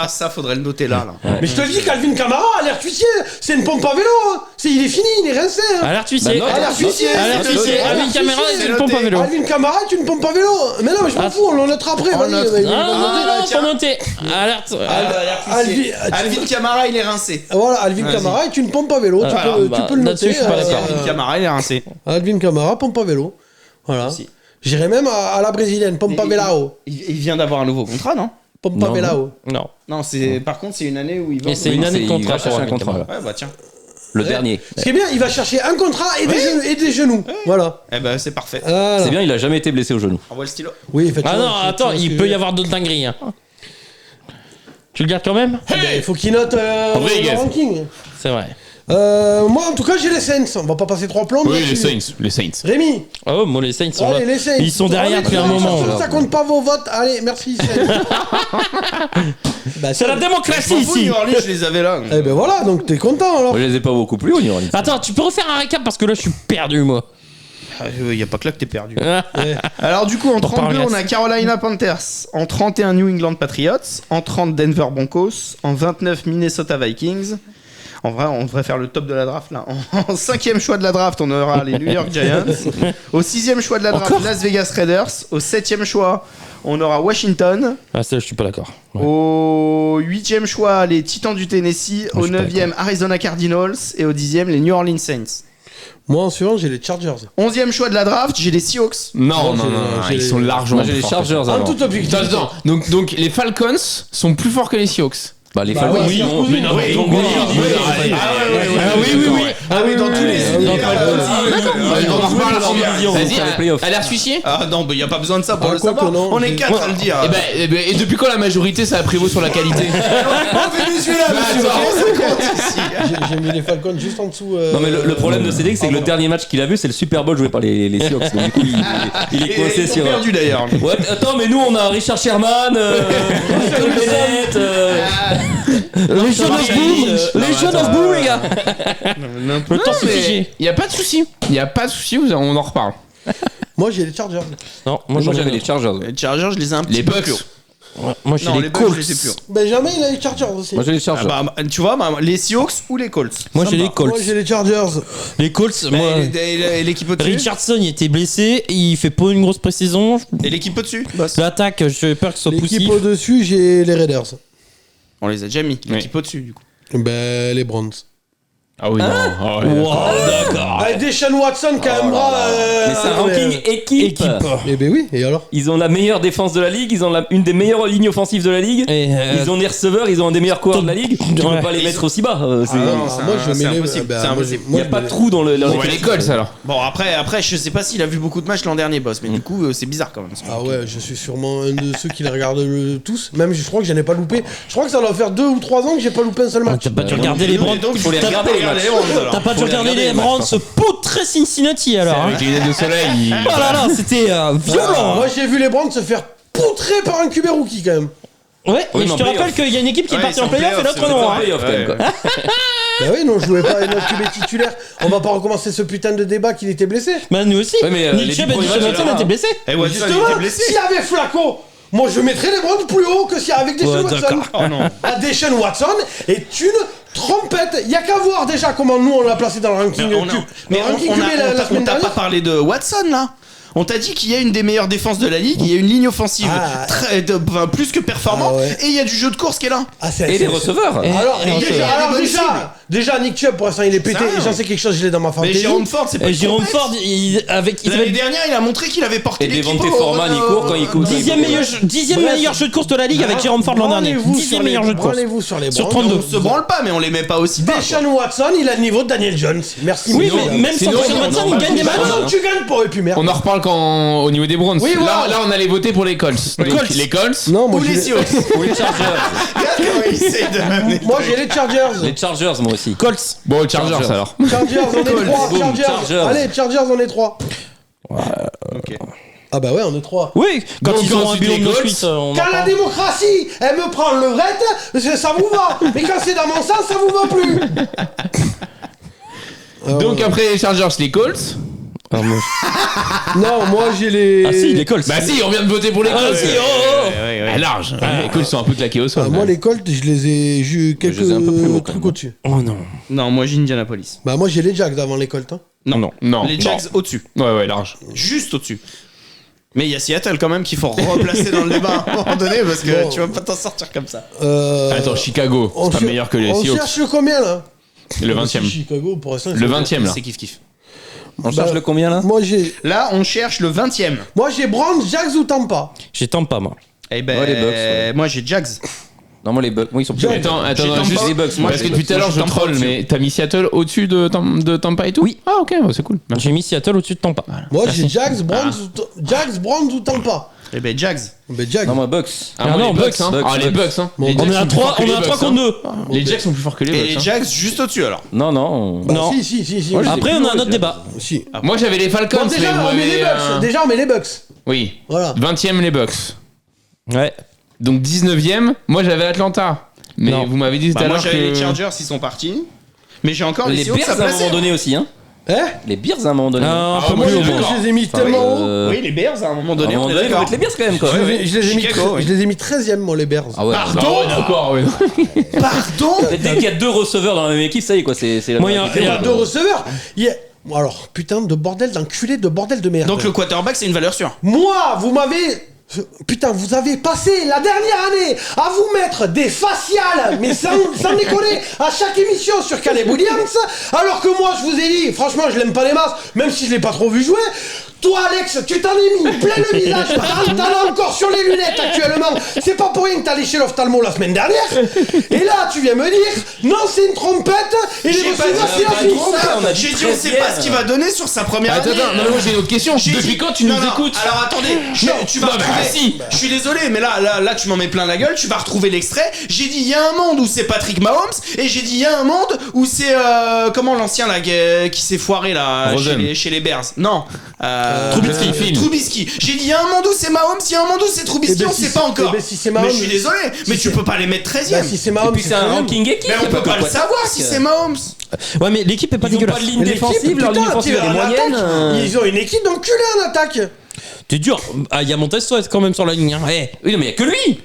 Ça, faudrait le noter là. Mais je te dis qu'Alvin Kamara a l'air cuissier. C'est une pompe à vélo. Hein. Il est fini, il est rincé. Hein. Alerte huissier. Bah, non, Alerte huissier. Alerte huissier. Alerte Alvin Kamara huissier. c'est une pompe à vélo. Alvin Kamara est une pompe à vélo. Mais non, mais je m'en fous, on le notera après. Vas-y. note. vas-y, Ah non, faut noter. Alerte. Alvin Kamara, il est rincé. Voilà, Alvin Kamara est une pompe à vélo. Tu Ah, peux bah, le là-dessus, noter. je suis pas d'accord. Alvin Kamara, il est rincé. Alvin Kamara, pompe à vélo. Voilà. Aussi. J'irais même à la brésilienne, pompe à vélo. Il vient d'avoir un nouveau contrat, non? Pompe à Non, vélo. Non. Non, c'est par contre c'est une année où il va. Et c'est une année de Il contrat va chercher pour un Alvin contrat. Kamara. là. Ouais, bah tiens. Le dernier. Ce qui est bien, il va chercher un contrat et des genoux. Voilà. Eh ben c'est parfait. Voilà. C'est bien, il a jamais été blessé au genou. Envoie le stylo. Oui, effectivement. Ah non, attends, il peut y avoir d'autres dingueries. hein. Tu le gardes quand même Il faut qu'il note Rodriguez. le ranking. C'est vrai. Moi, en tout cas, j'ai les Saints. On va pas passer 3 plombs. Oui, là-dessus. les Saints. Rémi. Oh, moi, les Saints sont là. Allez, les Saints. Ils sont derrière Allez, depuis un allez, moment. Ça compte pas vos votes. Allez, merci. Saints. Bah, C'est la démocratie M'en fous, ici. New Orleans, je les avais là. Eh ben voilà, donc t'es content alors. Moi, je les ai pas beaucoup plu au New Orleans. Attends, tu peux refaire un récap parce que là, je suis perdu, moi. Il y a pas que là que t'es perdu. Ah, Alors du coup, en 32, parler. on a Carolina Panthers. En 31, New England Patriots. En 30, Denver Broncos. En 29, Minnesota Vikings. En vrai, on devrait faire le top de la draft là. En 5e choix de la draft, on aura les New York Giants. Au 6e choix de la draft, Las Vegas Raiders. Au 7e choix, on aura Washington. Ah, ça, je suis pas d'accord. Ouais. Au 8e choix, les Titans du Tennessee. Moi, Au je suis pas 9e, Arizona Cardinals. Et au 10e, les New Orleans Saints. Moi, en suivant, j'ai les Chargers. 11e choix de la draft, j'ai les Seahawks. Non, Moi, j'ai ils les- sont largement Moi, j'ai les plus forts. Chargers En avant. toute objectivité. Attends, donc les Falcons sont plus forts que les Seahawks. Bah, les Bah Falcons, ouais, ils ont. oui, non, oui, ils ont oui, gagné. oui, oui, oui. Ah oui, dans tous les On en reparle dans la division, Vas-y, sur les playoffs. alerte suicier. Ah non, mais y a pas besoin de ça pour Ah, le quoi savoir. que non. On est 4 à le dire. Et depuis quand la majorité ça prévaut sur la qualité? J'ai mis les Falcons juste en dessous. Non, mais le problème de Cédric, c'est que le dernier match qu'il a vu, c'est le Super Bowl joué par les Seahawks. Donc, du coup, il est coincé Ils ont sur. perdu d'ailleurs. Ouais, attends, mais nous on a Richard Sherman, Michael Bennett, Les jeunes of Boom, les jeunes of Boom, les gars. Le temps s'est figé. Y a pas de souci. Y a pas de souci, on en reparle. Moi, j'ai les Chargers. Non, Moi j'en ai j'avais les Chargers. Les Chargers, je les ai un petit Les peu Bucks. plus haut. Ouais, moi, j'ai Non, les les Bucks, je les ai Colts. plus haut. Benjamin, il a les Chargers aussi. Moi j'ai les Chargers. Tu vois, les Seahawks ou les Colts. Moi, Ça j'ai me les va. Colts. Moi, j'ai les Chargers. Les Colts, moi. Et l'équipe au-dessus. Richardson, il était blessé. Il fait pas une grosse pré-saison. Et l'équipe au-dessus. Boss. L'attaque, j'ai peur que ce soit L'équipe poussif. au-dessus, j'ai les Raiders. On les a déjà mis. L'équipe au-dessus, du coup. Ben, les Browns. Ah oui, non. Wow, d'accord. Avec Deshaun Watson, quand même, bras. Mais c'est un ranking équipe. Eh ben oui, et alors Ils ont la meilleure défense de la ligue, ils ont une des meilleures lignes offensives de la ligue. Et, Ils ont des receveurs, ils ont un des meilleurs coureurs de la ligue. Tu Ouais. peux pas les mettre aussi bas. Ah, moi, je c'est mets les. impossible, ben, c'est moi, impossible. Il n'y a pas de trou dans le. dans On les va les Colts alors. Bon, après, je sais pas s'il a vu beaucoup de matchs l'an dernier, boss. Mais du coup, c'est bizarre quand même. Ah ouais, je suis sûrement un de ceux qui les regardent tous. Même, je crois que j'en ai pas loupé. Je crois que ça doit faire 2 ou 3 ans que j'ai pas loupé un seul match. T'as pas dû regarder les Browns. Donc, il faut les T'as- regarder les matchs. T'as pas dû regarder les Browns se poutrer Cincinnati alors. hein. Avec les lunettes de soleil. Oh là là, c'était violent. Moi, j'ai vu les Browns se faire poutrer par un QB rookie quand même. Ouais, mais je te rappelle qu'il y a une équipe qui est partie en playoff et l'autre non. hein. playoff quand même. Quoi. Bah oui, non, je jouais pas avec notre QB titulaire. On va pas recommencer ce putain de débat qu'il était blessé. Bah nous aussi. Ouais, mais, Nick les Chubb 10 et premiers Deshaun matchs, Watson là. étaient blessés. Et Watson, il Justement, était blessé. s'il y avait Flacco, moi je mettrais les Browns plus haut que s'il y avait Deshaun Ouais, Watson. d'accord. Oh non. Ah, Deshaun Watson est une trompette. Il y a qu'à voir déjà comment nous on l'a placé dans le ranking. Mais on la semaine t'a pas dernière. parlé de Watson là. On t'a dit qu'il y a une des meilleures défenses de la ligue, il y a une ligne offensive Ah. plus que performante, Ah ouais. et il y a du jeu de course qui est là. Ah, c'est- Et c'est- les receveurs. Et- Alors, et- déjà, il y a des alors bonnes déjà, Nick Chubb pour l'instant il est pété. rien. Et j'en sais quelque chose, je l'ai dans ma Mais fantaisie. Jérôme Ford, c'est pas Et une Jérôme trompette. Ford, avec L'année dernière, il a montré qu'il avait porté Et l'équipe Devontae au- Foreman, il court quand il court. dixième Bref. meilleur jeu de course de la ligue avec Jérôme Ford l'an dernier. Branlez-vous 10e sur meilleur les- jeu de course. branlez-vous sur les Sur Browns. 32. On se branle pas, mais on les met pas aussi bas. Deshaun Watson, il a le niveau de Daniel Jones. Merci. Oui, messieurs, mais dames. même sans Sinon, Deshaun Watson, on il gagne des Bah matchs. non, tu gagnes pas, et puis merde. On en reparle quand au niveau des Browns. Oui, voilà. Là, on allait voter pour les Colts. Donc, Colts. les Colts. Non, moi Ou j'ai les Seahawks. Ou les Chargers. Regarde comment il essaye de m'amener. moi, j'ai les Chargers. Les Chargers, moi aussi. Colts. Bon, Chargers Chargers. alors. Chargers, on est Colts, 3. boom, Chargers. Chargers. Allez, Chargers, on est 3. Ok. Ah bah ouais, on est 3. Oui, quand Donc, ils ont un ensuite, bilan les de Colts. suite, on en Quand la parle. démocratie, elle me prend le levrette, ça vous va. Mais quand c'est dans mon sens, ça vous va plus. Donc après les Chargers, les Colts. Ah, moi- Non, moi j'ai les. Ah si, les Colts. Bah si, on vient de voter pour les Ah Colts. si, oh, oh. Ah, large. Les Colts sont un peu claqués au sol. Ah, moi les Colts, je les ai. J'ai eu quelques Je les ai un peu plus haut, quand trucs même. au-dessus. Oh non. Non, moi j'ai Indianapolis. Bah moi j'ai les Jags avant les Colts. Hein. Non. Les Jags au-dessus. Ouais, large. Juste au-dessus. Mais il y a Seattle quand même qu'il faut replacer dans le débat à un moment donné parce que Bon. tu vas pas t'en sortir comme ça. Attends, Chicago, c'est pas meilleur que les On Seahawks. cherche le combien là? Le 20ème. Chicago pour l'instant. Le 20ème là. C'est kiff-kiff. On cherche le combien là? Moi j'ai. Là, on cherche le 20ème. Moi j'ai Browns, Jags ou Tampa. J'ai Tampa, moi. Eh ben, Ouais, les Bucks, ouais. moi j'ai Jags. Non, moi les Bucks, moi ils sont plus. Attends, J'ai non, Tampa. juste les Bucks, moi, parce que j'ai- depuis tout à moi, l'heure j'ai je Tampa troll, au-dessus. mais t'as mis Seattle au-dessus de Tampa et tout? Oui. Ah ok, c'est cool. J'ai mis Seattle au-dessus de Tampa. Moi j'ai Jags, Browns ou Tampa. Eh ben, Jags. Ben, Jag. Non, moi, Bucks. Ah, non, les Bucks, hein. Bucks, Ah, les Bucks. Bucks, hein. Bon, Les On Jacks est à sont plus 3 forts que les Bucks, contre hein. 2. Les Jacks sont plus forts que les Et Bucks. les hein. Jags juste au-dessus alors. Non, non. Non. Si. Moi, je- Après, on a un autre débat. Si. Moi j'avais les Falcons, Bon, déjà, mais vous on met les m'avez, Bucks. Déjà, on met les Bucks. Oui. Voilà. 20ème les Bucks. Ouais. Donc 19ème, moi j'avais Atlanta. Mais Non. vous m'avez dit tout Bah, à moi l'heure j'avais que... les Chargers, ils sont partis. Mais j'ai encore les Les Seahawks Bears à à un placer. moment donné aussi, hein. Hein Les Bears à un moment donné. Un Ah, peu moi, plus j'ai haut. vu. moi. Je les ai mis tellement haut. Oui, les Bears à un moment À un donné. moment on est donné, faut d'accord. mettre les Bears quand même, quoi. Je les ai mis Chicago, oui. je les ai mis 13e, moi, les Bears. Ah ouais. Pardon d'accord, oui. Pardon. Dès qu'il y a 2 receveurs dans la même équipe, ça y est, quoi. C'est la Moi, il y a- Il y a 2 receveurs. Alors, putain de bordel, d'enculé, de bordel de merde. Donc le quarterback c'est une valeur sûre. Moi, vous m'avez... Putain, vous avez passé la dernière année à vous mettre des faciales, mais sans déconner, à chaque émission sur Caleb Williams, alors que moi, je vous ai dit, franchement, je l'aime pas les masses, même si je l'ai pas trop vu jouer. Toi, Alex, tu t'en es mis plein le visage, t'en as encore sur les lunettes actuellement. C'est pas pour rien que t'es allé chez l'ophtalmo la semaine dernière. Et là, tu viens me dire, non, c'est une trompette, et les J'ai pas dit receveurs, c'est pas un dit fils. ça. On a dit J'ai dit on sait pas ce qu'il va donner sur sa première Attends, année. attends, non, mais moi j'ai une autre question. J'ai Depuis dit- quand tu nous Non, non, écoutes Alors attendez, tu vas non, mais retrouver. si. Je suis désolé, mais là, tu m'en mets plein la gueule. Tu vas retrouver l'extrait. J'ai dit il y a un monde où c'est Patrick Mahomes et j'ai dit il y a un monde où c'est comment l'ancien là qui s'est foiré là Rosen. chez les Bears. Non. Trubisky, Phil. Trubisky. J'ai dit il y a un monde où c'est Mahomes, il y a un monde où c'est Trubisky, Eh ben, on si sait c'est- pas encore. eh ben, si c'est mais Mahomes, je suis désolé, mais tu peux pas les mettre 13e. Bah, si c'est Mahomes, Et puis c'est un 13e. ranking équipe. Mais on peut pas le savoir si c'est Mahomes. Ouais, mais l'équipe est pas Ils ont dégueulasse. pas de ligne Mais l'équipe, défensive, leur ligne putain, défensive elle est en moyenne. attaque, Ils ont une équipe d'enculés en attaque. T'es dur. Ah, il y a Montez Sweat quand même sur la ligne. Hein. Eh. Oui, non, mais il y a que lui.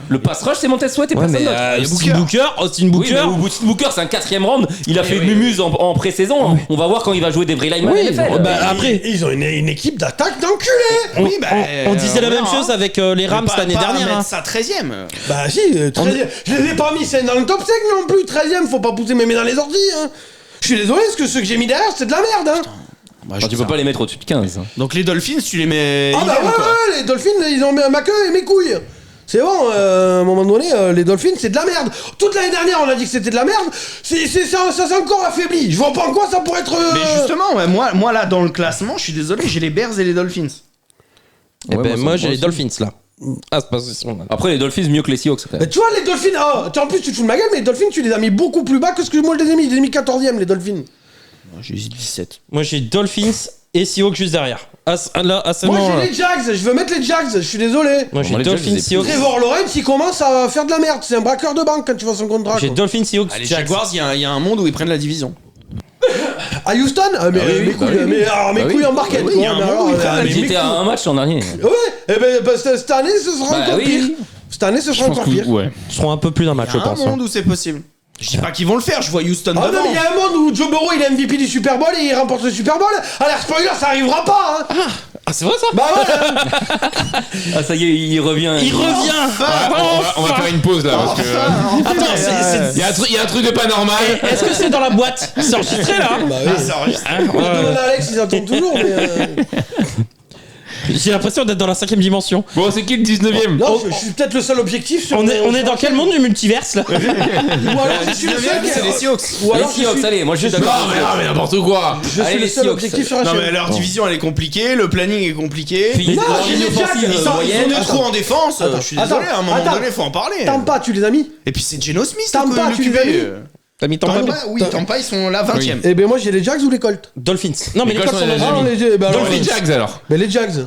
Le pass rush, c'est Montez Sweat et Ouais, personne mais d'autre. il y a Booker. Austin Oui, Booker. mais Austin Booker, c'est un 4ème round. Il a fait une mumuse en pré-saison. On va voir quand il va jouer des vrais linemen Oui, NFL. bah, après, Ils ont une équipe d'attaque d'enculés. on, Oui, bah, on disait la on même verra, chose hein. avec les Rams Pas- l'année pas dernière. mettre Hein. ça 13e. Bah si, 13e. Je les ai pas mis c'est dans le top 5 non plus, 13e, faut pas pousser mes mains dans les ordi. Hein. Je suis désolé, parce que ceux que j'ai mis derrière, c'est de la merde. Hein. Enfin, tu peux pas les mettre au-dessus de 15. Donc les Dolphins, tu les mets. Ah bah idem, quoi. ouais, les Dolphins, ils ont ma queue et mes couilles. C'est bon, à un moment donné, les Dolphins, c'est de la merde. Toute l'année dernière, on a dit que c'était de la merde. Ça s'est encore affaibli. Je vois pas en quoi ça pourrait être... Mais justement, ouais, moi là dans le classement, je suis désolé, j'ai les Bears et les Dolphins. Eh Ouais, ben, moi, j'ai les aussi. Dolphins là. Ah, c'est pas ça. Après, les Dolphins mieux que les Seahawks. quand même. Tu vois, les Dolphins, en plus, tu te fous de ma gueule, mais les Dolphins, tu les as mis beaucoup plus bas que ce que moi je les ai mis. Je les ai mis 14e, les Dolphins. J'ai 17. Moi, j'ai Dolphins et Seahawks juste derrière. Là, à ce Moi, moment, j'ai les Jags. Je veux mettre les Jags. Je suis désolé. moi, j'ai Moi, les Jags, je Dolphins, les ai Seahawks. Trevor Lawrence, il commence à faire de la merde. C'est un braqueur de banque quand tu vois son contrat. J'ai quoi. Dolphins, Seahawks, Les Jags. Jaguars, il y a un monde où ils prennent la division. À Houston mais, Ah oui, mes bah couilles, oui. mais, alors, mes Bah couilles oui. en barquette. Oui, quoi, il y a un mais moment alors, où ils prennent la mais Ils mes étaient à couilles- un match l'an dernier. Ouais, et ben cette année, ce sera Bah encore oui. pire. Cette année, ce sera encore pire. Ouais. Ils seront un peu plus d'un match, Il je y a un pense. hein. monde où c'est possible. Je dis pas qu'ils vont le faire, je vois Houston Ah non, devant. mais il y a un monde où Joe Burrow il est MVP du Super Bowl et il remporte le Super Bowl. Alors, spoiler, ça arrivera pas. Hein. Ah, c'est vrai ça? Bah voilà. Ah, ça y est, il revient. Il revient! On va faire une pause là parce que. Attends, Il y a un truc de pas normal. est-ce que c'est dans la boîte? C'est enregistré là? Bah oui. Ah, ça enregistre. On va demander à Alex, ils attendent toujours, mais. J'ai l'impression d'être dans la 5ème dimension. Bon, c'est qui le 19ème? Non, je suis peut-être le seul objectif sur. On est dans quel monde du multiverse là? Ou alors je suis le seul. C'est les Seahawks. Ou Les alors je Seahawks, suis- allez, moi je suis je suis- d'accord. Non, mais n'importe quoi. Je suis Allez, le les seul Seahawks. objectif sur la Non chaîne. mais leur division elle est compliquée, le planning est compliqué. Puis Non, leur j'ai ligne les Jags, offensive ils sont- moyenne. On est trop en défense, je suis désolé, à un moment attends. donné faut en parler. Tampa, tu les as mis? Et puis c'est Geno Smith Tampa, le tu les QB. as mis T'as mis Tampa? Tampa, oui, Tampa ils sont là 20ème. Eh ben moi j'ai les Jags ou les Colts? Dolphins. Non, mais les Colts, Colts sont on les a dans Ah, le les, bah, alors, Les Jags alors. Mais les Jags.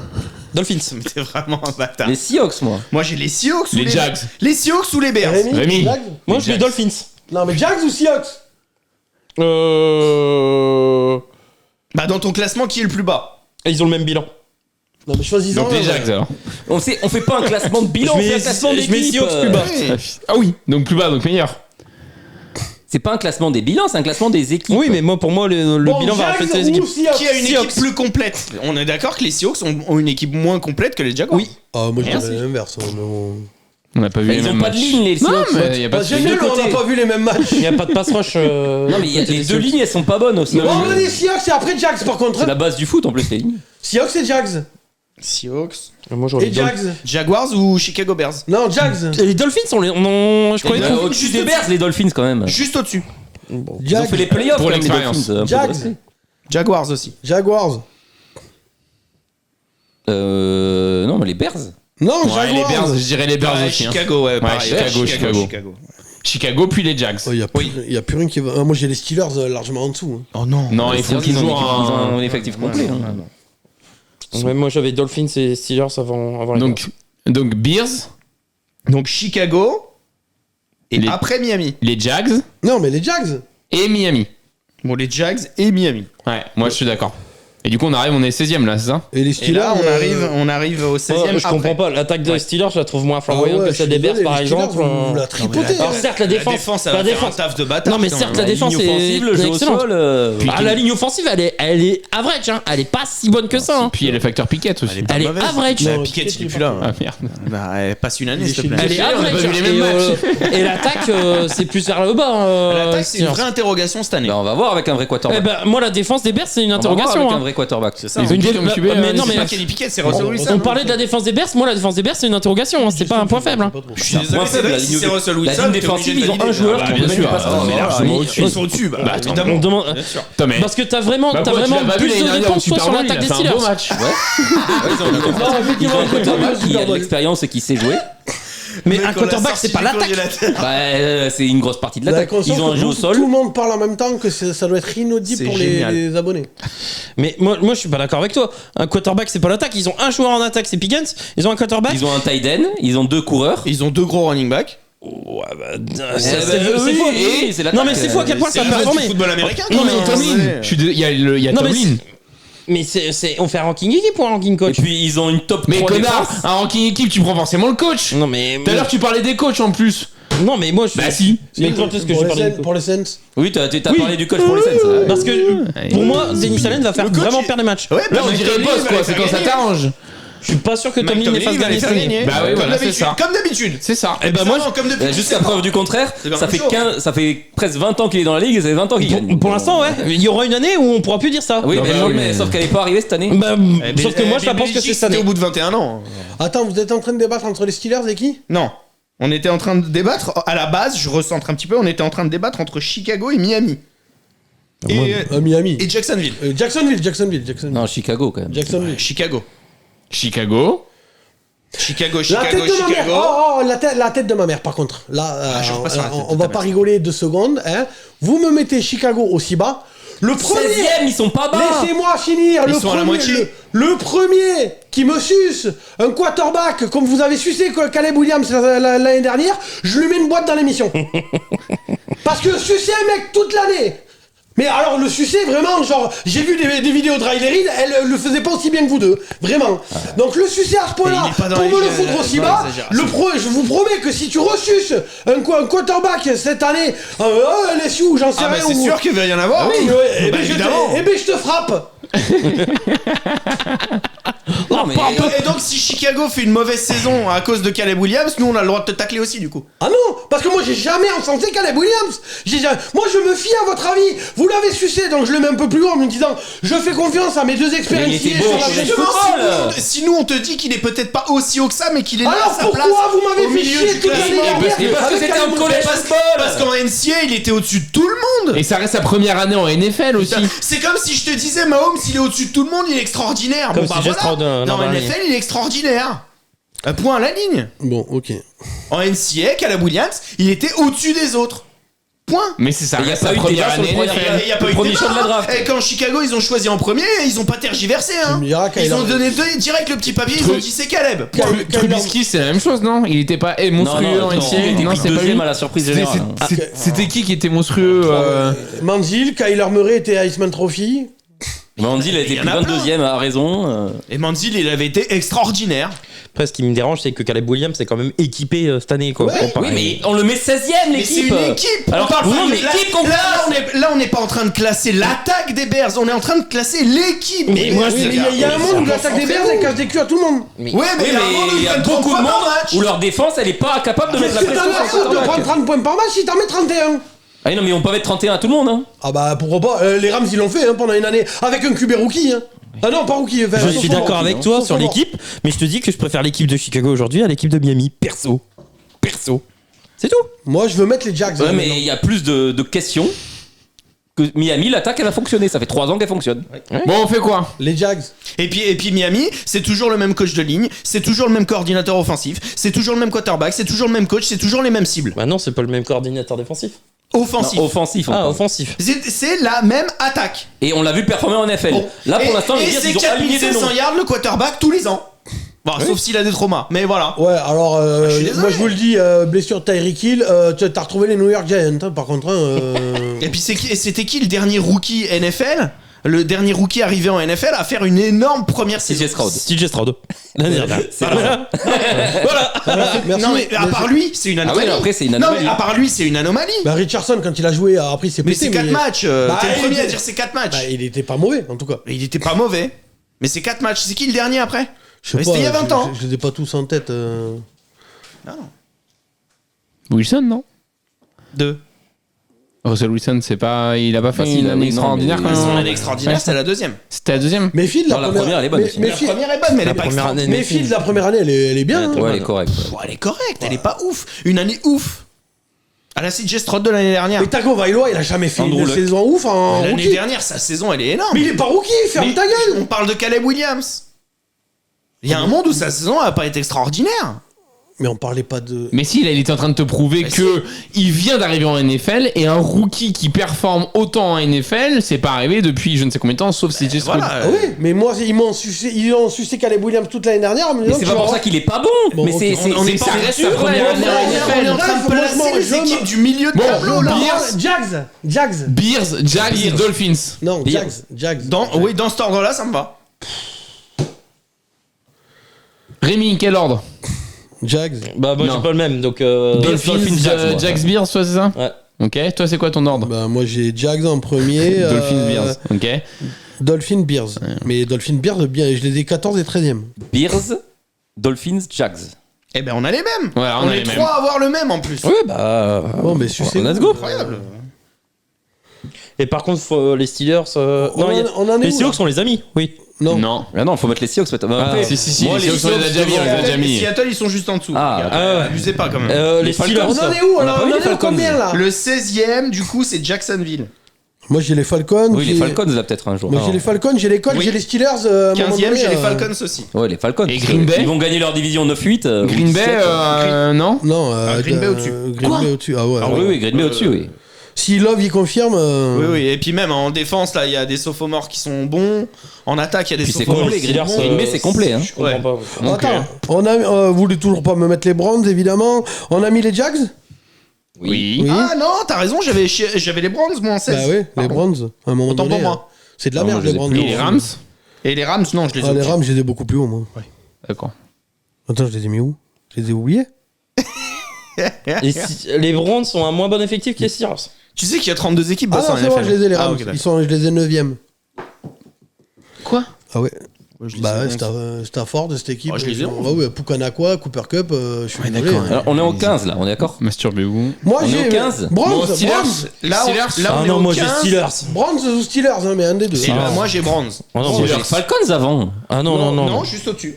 Dolphins. T'es vraiment un bâtard. Les Seahawks, moi. Moi j'ai les Seahawks ou Les Jags. Les Seahawks ou les Bears. Rémi. Jags Moi, Les je mets Jags. Dolphins. Non mais Jags ou Seahawks? Bah dans ton classement qui est le plus bas? Ils ont le même bilan. Non mais choisis-en. Donc les Jags alors. On fait pas un classement de bilan, on Je fait mets- un classement je mets d'équipe. Seahawks plus bas. Ah oui, donc plus bas, donc meilleur. C'est pas un classement des bilans, c'est un classement des équipes. Oui, mais moi, pour moi, le Bon, bilan va Jags refléter les ou équipes. Seahawks? Qui a une Seahawks. équipe plus complète? On est d'accord que les Seahawks ont une équipe moins complète que les Jaguars. Oui. Ah moi je Merci. dirais l'inverse. hein, mais bon. On n'a pas vu Mais les ils ont mêmes pas de matchs. ligne, les Non, Seahawks. mais y a pas Bah, de c'est les deux nul, on côtés. n'a pas vu les mêmes matchs. Il n'y a pas de pass rush. Non, mais il y a les deux lignes, elles sont pas bonnes aussi. Bon, on a dit Seahawks et après Jags par contre. C'est la base du foot en plus, les lignes. Seahawks et Jags. Seahawks. Moi, j'aurais Et dit Jags. Jaguars ou Chicago Bears? Non, Jags. Et les Dolphins, je croyais Et au-dessus des Bears, les Dolphins quand même. Juste au-dessus. Ils ont Jags. fait les playoffs Pour quand même, les l'expérience. Dolphins, un peu Jags. dressés. Jaguars aussi. Jaguars. Non, mais les Bears. Non, Ouais, Jaguars. les Bears, je dirais les Bears Ouais, aussi. hein. Chicago, ouais, pareil. Chicago. Chicago puis les Jags. Il y a plus rien qui va. Moi, j'ai les Steelers largement en dessous. Oh non. Non, il faut Ils ont toujours un effectif complet. hein. Ouais, moi j'avais Dolphins et Steelers avant les Donc Bears, Donc Chicago et Les- après Miami. les Jags Non, mais les Jags. et Miami. Bon, les Jags et Miami. Ouais, moi je suis d'accord. Et du coup, on est 16ème là, c'est ça? Et les Et Steelers. là, on arrive au 16e. je comprends pas, l'attaque de Steelers, je la trouve moins flamboyante que celle des Bears par exemple. Vous la tripotez. Alors certes, la défense, ça va faire un taf de bâtard. Non mais putain. certes, la défense ligne offensive, le est jeu au excellente. sol. La ligne offensive, elle est average, hein. Elle est pas si bonne que ça. hein. Puis il y a le facteur Pickett aussi. Elle est average. Non, Piquet, il est plus là. Ah merde. Bah, passe une année, s'il te plaît. Elle est on a pas average. vu les mêmes Et l'attaque, c'est plus vers le bas. L'attaque, c'est une Steelers. vraie interrogation cette année. Bah, on va voir avec un vrai Eh quarterback. ben, moi, la défense des Bears, c'est une On va voir interrogation. avec hein. un vrai quarterback. C'est ça. Ils ont une comme QB. mais non, C'est mais pas Kenny Pickett, c'est Russell Wilson. on parlait de la défense des Bears. Moi, la défense des Bears, c'est une interrogation. hein. C'est pas un point faible. hein. Je suis désolé, Point c'est faible, vrai, la si ligne c'est de- Russell la Wilson, ligne t'es défensive, obligé de ils ont valider. un joueur Bah, qui bien peut sûr. même pas Ah, mais largement Oui, au-dessus. Ils sont au-dessus. Bah, évidemment. On demande- Bien sûr. Attends, mais. Parce que t'as vraiment Bah, quoi, tu l'as pas vu plus l'année de dernière au réponses toi, Super sur Bowl, l'attaque il des a fait un beau Steelers. match. Ils ont un quarterback qui a de l'expérience et qui sait jouer. Mais un quarterback, c'est pas l'attaque. Bah, c'est une grosse partie de La l'attaque. conscience Ils ont un que jeu au tout sol. le monde parle en même temps que ça doit être inaudible C'est pour génial. les abonnés. Mais moi, je suis pas d'accord avec toi. Un quarterback, c'est pas l'attaque. Ils ont un joueur en attaque, c'est Pickens. Ils ont un quarterback. Ils ont un tight end, ils ont 2 coureurs. Ils ont 2 gros running backs. C'est oui, faux, oui. oui, c'est l'attaque. Non, mais c'est fou à quel point ça a performé. football américain. Non, mais Tomlin. Il y a Non, mais Tomlin. Mais on fait un ranking équipe ou un ranking Et coach? puis ils ont une top 3 Mais connard, défense. un ranking équipe, tu prends forcément le coach. Non, mais. Tout à l'heure, tu parlais des coachs en plus. Non, mais moi, je. Bah si. Mais quand est-ce que j'ai parlé Pour les Saints. Oui, t'as Oui. parlé du coach pour les Saints. Parce que pour moi, Denis Allen va faire vraiment perdre des matchs. Ouais, Là, on dirait le boss, quoi. C'est quand ça t'arrange. Je suis pas sûr que Tomlin les fasse gagner cette année. Bah oui, Comme voilà, c'est d'habitude. ça. Comme d'habitude. C'est ça. Eh ben moi, comme depuis. Jusqu'à preuve du contraire, C'est la ça même fait, chose. ça fait presque 20 ans qu'il est dans la ligue et ça fait 20 ans qu'il gagne. pour l'instant, ouais. Il y aura une année où on pourra plus dire ça. Oui, Non, mais, bah oui, mais mais- sauf qu'elle est pas arrivée cette année. Bah, sauf que moi, je la pense que c'est cette C'était année. au bout de 21 ans. Attends, vous êtes en train de débattre entre les Steelers et qui? Non. On était en train de débattre, à la base, je recentre un petit peu, on était en train de débattre entre Chicago et Miami. Miami. Et Jacksonville. Jacksonville. Non, Chicago quand même. Jacksonville. Chicago. Chicago. Chicago, La Chicago, tête de ma mère. Chicago. La tête de ma mère, par contre. Là, je repasse sur la tête on de va ta pas mère. rigoler 2 secondes. Hein. Vous me mettez Chicago aussi bas. Le premier. 16ème, ils sont pas bas. Laissez-moi finir. Ils Le sont à la premier, moitié. le premier qui me suce un quarterback comme vous avez sucé Caleb Williams l'année dernière, je lui mets une boîte dans l'émission. Parce que sucer un mec toute l'année. Mais alors le sucer vraiment, genre, j'ai vu des vidéos de Riley Reid, elle le faisait pas aussi bien que vous deux, vraiment. Donc le sucer à ce point-là, Mais il est pas dans pour les me le jeux, foutre aussi dans bas, l'exagération. je vous promets que si tu resuces un quarterback cette année, LSU, j'en sais Ah bah rien. c'est ou- sûr qu'il va y en avoir. Oui, ouais, Bah, évidemment. je te frappe. Non, mais Et donc si Chicago fait une mauvaise saison à cause de Caleb Williams, nous on a le droit de te tacler aussi du coup. Ah non, parce que moi j'ai jamais encensé Caleb Williams. Moi je me fie à votre avis. Vous l'avez sucé, donc je le mets un peu plus haut en me disant je fais confiance à mes 2 expériences Mais il était sur bon, la il était saison. football. Si nous on te dit qu'il est peut-être pas aussi haut que ça, mais qu'il est là Alors à sa place. pourquoi vous m'avez au fait milieu chier du toute l'année classement dernière Et parce que avec c'était Caleb un collège Williams? baseball. Parce qu'en NCA il était au-dessus de tout le monde. Et ça reste sa première année en NFL aussi. C'est comme si je te disais Mahomes il est au-dessus de tout le monde, il est extraordinaire. Comme Bon si bah Just voilà. Crowder, Dans normalement. NFL il est extraordinaire. Un point à la ligne. Bon, ok. En NCA, Caleb Williams, il était au-dessus des autres. Point. Mais c'est ça Il y a reste pas sa eu de première débat sur le année premier NFL. Il y a pas eu de premier débat, choix de la hein. draft. Et quand Chicago ils ont choisi en premier, ils ont pas tergiversé hein. me diras, Ils Kyler- ont donné direct le petit papier, ils ont dit c'est Caleb. Trubisky, c'est la même chose, non? Il était pas monstrueux en NCAA. il Non, était c'est pas lui. deuxième à la surprise générale. C'était qui était monstrueux Manziel, Kyler Murray était Iceman Trophy. Mandy, il a été Il y en pris a plein. 22ème à raison. Et Manziel il avait été extraordinaire. Après, ce qui me dérange, c'est que Caleb Williams est quand même équipé cette année, quoi. Ouais, Comparé- Oui, mais on le met 16ème Mais c'est l'équipe. une équipe. Alors, on parle non, pas de mais l'équipe qu'on là, on n'est pas en train de classer l'attaque des Bears, on est en train de classer l'équipe. Mais moi, Oui, mais il y a un monde où l'attaque des Bears elle casse des culs à tout le monde. Oui, Ouais, mais mais il y a un monde où il y a ils prennent beaucoup de 30 monde points par match. où leur défense elle est pas capable de mettre la C'est pression dans la sur le faute de prendre quarterback. 30 points par match si t'en mets 31. Ah non, mais on peut mettre 31 à tout le monde. Hein. Ah bah pourquoi pas, les Rams ils l'ont fait pendant une année avec un QB rookie. Ah non, pas rookie. Je suis d'accord avec toi sur l'équipe. l'équipe, mais je te dis que je préfère l'équipe de Chicago aujourd'hui à l'équipe de Miami. Perso. C'est tout. Moi je veux mettre les Jags. Ouais, mais il y a plus de questions que Miami, l'attaque, elle a fonctionné. Ça fait 3 ans qu'elle fonctionne. Bon, on fait quoi? Les Jags. Et puis Miami, c'est toujours le même coach de ligne, c'est toujours le même coordinateur offensif, c'est toujours le même quarterback, c'est toujours le même coach, c'est toujours les mêmes cibles. Bah non, c'est pas le même coordinateur défensif. Offensif. Non, offensif. Ah, encore. offensif. C'est la même attaque. Et on l'a vu performer en NFL. Bon. Là, pour l'instant, les et Bears, c'est ils ont aligné des noms. 4500 yards le quarterback tous les ans. Bon, sauf s'il a des traumas, mais voilà. Ouais, alors, je suis désolé. moi je vous le dis, blessure Tyreek Hill, t'as retrouvé les New York Giants, hein, par contre. Et puis c'était qui le dernier rookie NFL? Le dernier rookie arrivé en NFL à faire une énorme première saison. CJ Stroud. CJ Stroud. L'année dernière. Voilà. Merci. Non mais à part lui, c'est une Ah anomalie. ouais, après, c'est une Non anomalie. mais à part lui, c'est une anomalie. Bah, Richardson, quand il a joué, après, il s'est Mais pété. c'est 4 matchs. Bah, T'es le il premier était- à dire c'est 4 matchs. Bah, il était pas mauvais, en tout cas. Il était pas mauvais. Mais c'est 4 matchs. C'est qui le dernier après? Je sais Mais pas, c'était il y a 20 ans. Je les ai pas tous en tête. Wilson, non? 2. Russell Wilson, c'est pas. Il a pas fait Bah, si, une bah, année oui, non, extraordinaire mais- quand mais même. Son année extraordinaire, c'est la deuxième. C'était la deuxième. Méfie de la Non, la première. première, elle est bonne aussi. La Méfie première est bonne, mais elle est pas première année. Méfie de la première année, elle est bien. hein. Ouais, elle est correcte. ouais. Oh, elle est correcte, elle est pas ouf. Une année ouf. À la CJ Stroud de l'année dernière. Mais Tagovailoa, il a jamais fait Andrew une Luck. saison ouf en L'année rookie. dernière, sa saison, elle est énorme. Mais il est pas rookie, ferme Mais ta gueule. On parle de Caleb Williams. Il y a un monde où sa saison a pas été extraordinaire. Mais on parlait pas de. Mais si, là, il était en train de te prouver Mais que il vient d'arriver en NFL et un rookie qui performe autant en NFL, c'est pas arrivé depuis je ne sais combien de temps, sauf CJ Stroud. Voilà. Ah oui, mais moi, ils ont sucé Caleb Williams toute l'année dernière. en me Mais disant c'est que pas tu pour vas ça qu'il est pas bon. Bon, Mais ok. c'est On est ça pas reste sûr, sa première on année est en en NFL. train de placer Franchement, les je équipes du milieu de Bon, tableau là. Bears. Jags. Bears, Jags, Dolphins. Non, Bears. Jags. Oui, dans cet ordre-là, ça me va. Rémi, quel ordre? Jags. Bah, moi, Non. j'ai pas le même. Donc, Dolphins, Jags. moi. Jags, Bears, toi, c'est ça? Ouais. Ok, toi, c'est quoi ton ordre? Bah, moi, j'ai Jags en premier. Dolphins, Bears. Ok. Dolphins, Bears. Mais Dolphins, Bears, bien, je les ai 14 et 13e. Bears, Dolphins, Jags. Eh ben, on a les mêmes. Voilà, on on a est les mêmes. 3 à avoir le même en plus. Ouais, bah. Bon, mais sucez-vous. Let's go. Incroyable. Et par contre, les Steelers. Non, il y a- on en est les où, Seahawks là sont les amis. Oui. Non. Non. Ah non, faut mettre les Seahawks maintenant. Ah, Après, Si, moi, les Seahawks, on les a déjà mis, on les a déjà mis. Seattle, ils sont juste en dessous. Ah, les gars. ah ouais. Abusez pas quand même. Les Falcons, Steelers. On en est où? On a On pas en mis les est à Falcons. combien, là? Le 16e, du coup, c'est Jacksonville. Moi, j'ai les Falcons. oui, les j'ai- Falcons, là, peut-être un jour. Moi, j'ai les Falcons, j'ai les Colts, Oui. j'ai les Steelers. à un moment 15e, donné, j'ai les Falcons aussi. Ouais, les Falcons. Et Green Bay Ils vont gagner leur division 9-8. Green Bay, non? Non, Green Bay au-dessus. Green Bay au-dessus. Ah ouais. Ah oui, oui, Green Bay au-dessus, oui. Si Love, il confirme. Oui, oui. Et puis même en défense, là, il y a des sophomores qui sont bons. En attaque, il y a des Puis c'est sophomores complet, qui sont Green bons. Bay, c'est complet. Hein. Je comprends Ouais. pas. Ok. Attends, on a, vous voulez toujours pas me mettre les Browns, évidemment. On a mis les Jags? Oui. Ah non, t'as raison, j'avais les Browns, moi, en 16. Bah oui, les Pardon. Browns. À un moment Autant donné, pour moi. C'est de la Ah, merde, moi, je les les ai Browns. Et les Rams? Et les Rams, non, je les ai Ah, les au-dessus. Rams, je les ai beaucoup plus haut, moi. D'accord. Attends, je les ai mis où? Je les ai oubliés? Les Browns sont un moins bon effectif que les Steelers. Tu sais qu'il y a 32 équipes dans Ah ça non, en c'est bon, NFL. je les ai, les Ah, Rams. ok, d'accord. Je les ai 9e. Quoi? Ah ouais. je les ai Bah ouais, 11. Stafford, cette équipe. Oh, je les ai 11. Ah ouais, Pukanakwa, Cooper Cup, je suis désolé. d'accord. Alors, on est au 15 là, on est d'accord? Masturbez-vous. Moi, On est j'ai au 15. Browns, Bon, Steelers. Browns. Là, Steelers. là, on Ah est non, au moi j'ai 15. Steelers. Browns ou Steelers, hein, mais un des deux. Et bah, moi, j'ai Browns. Ah non, moi J'ai j'ai les Falcons avant. Ah non. Non, juste au-dessus.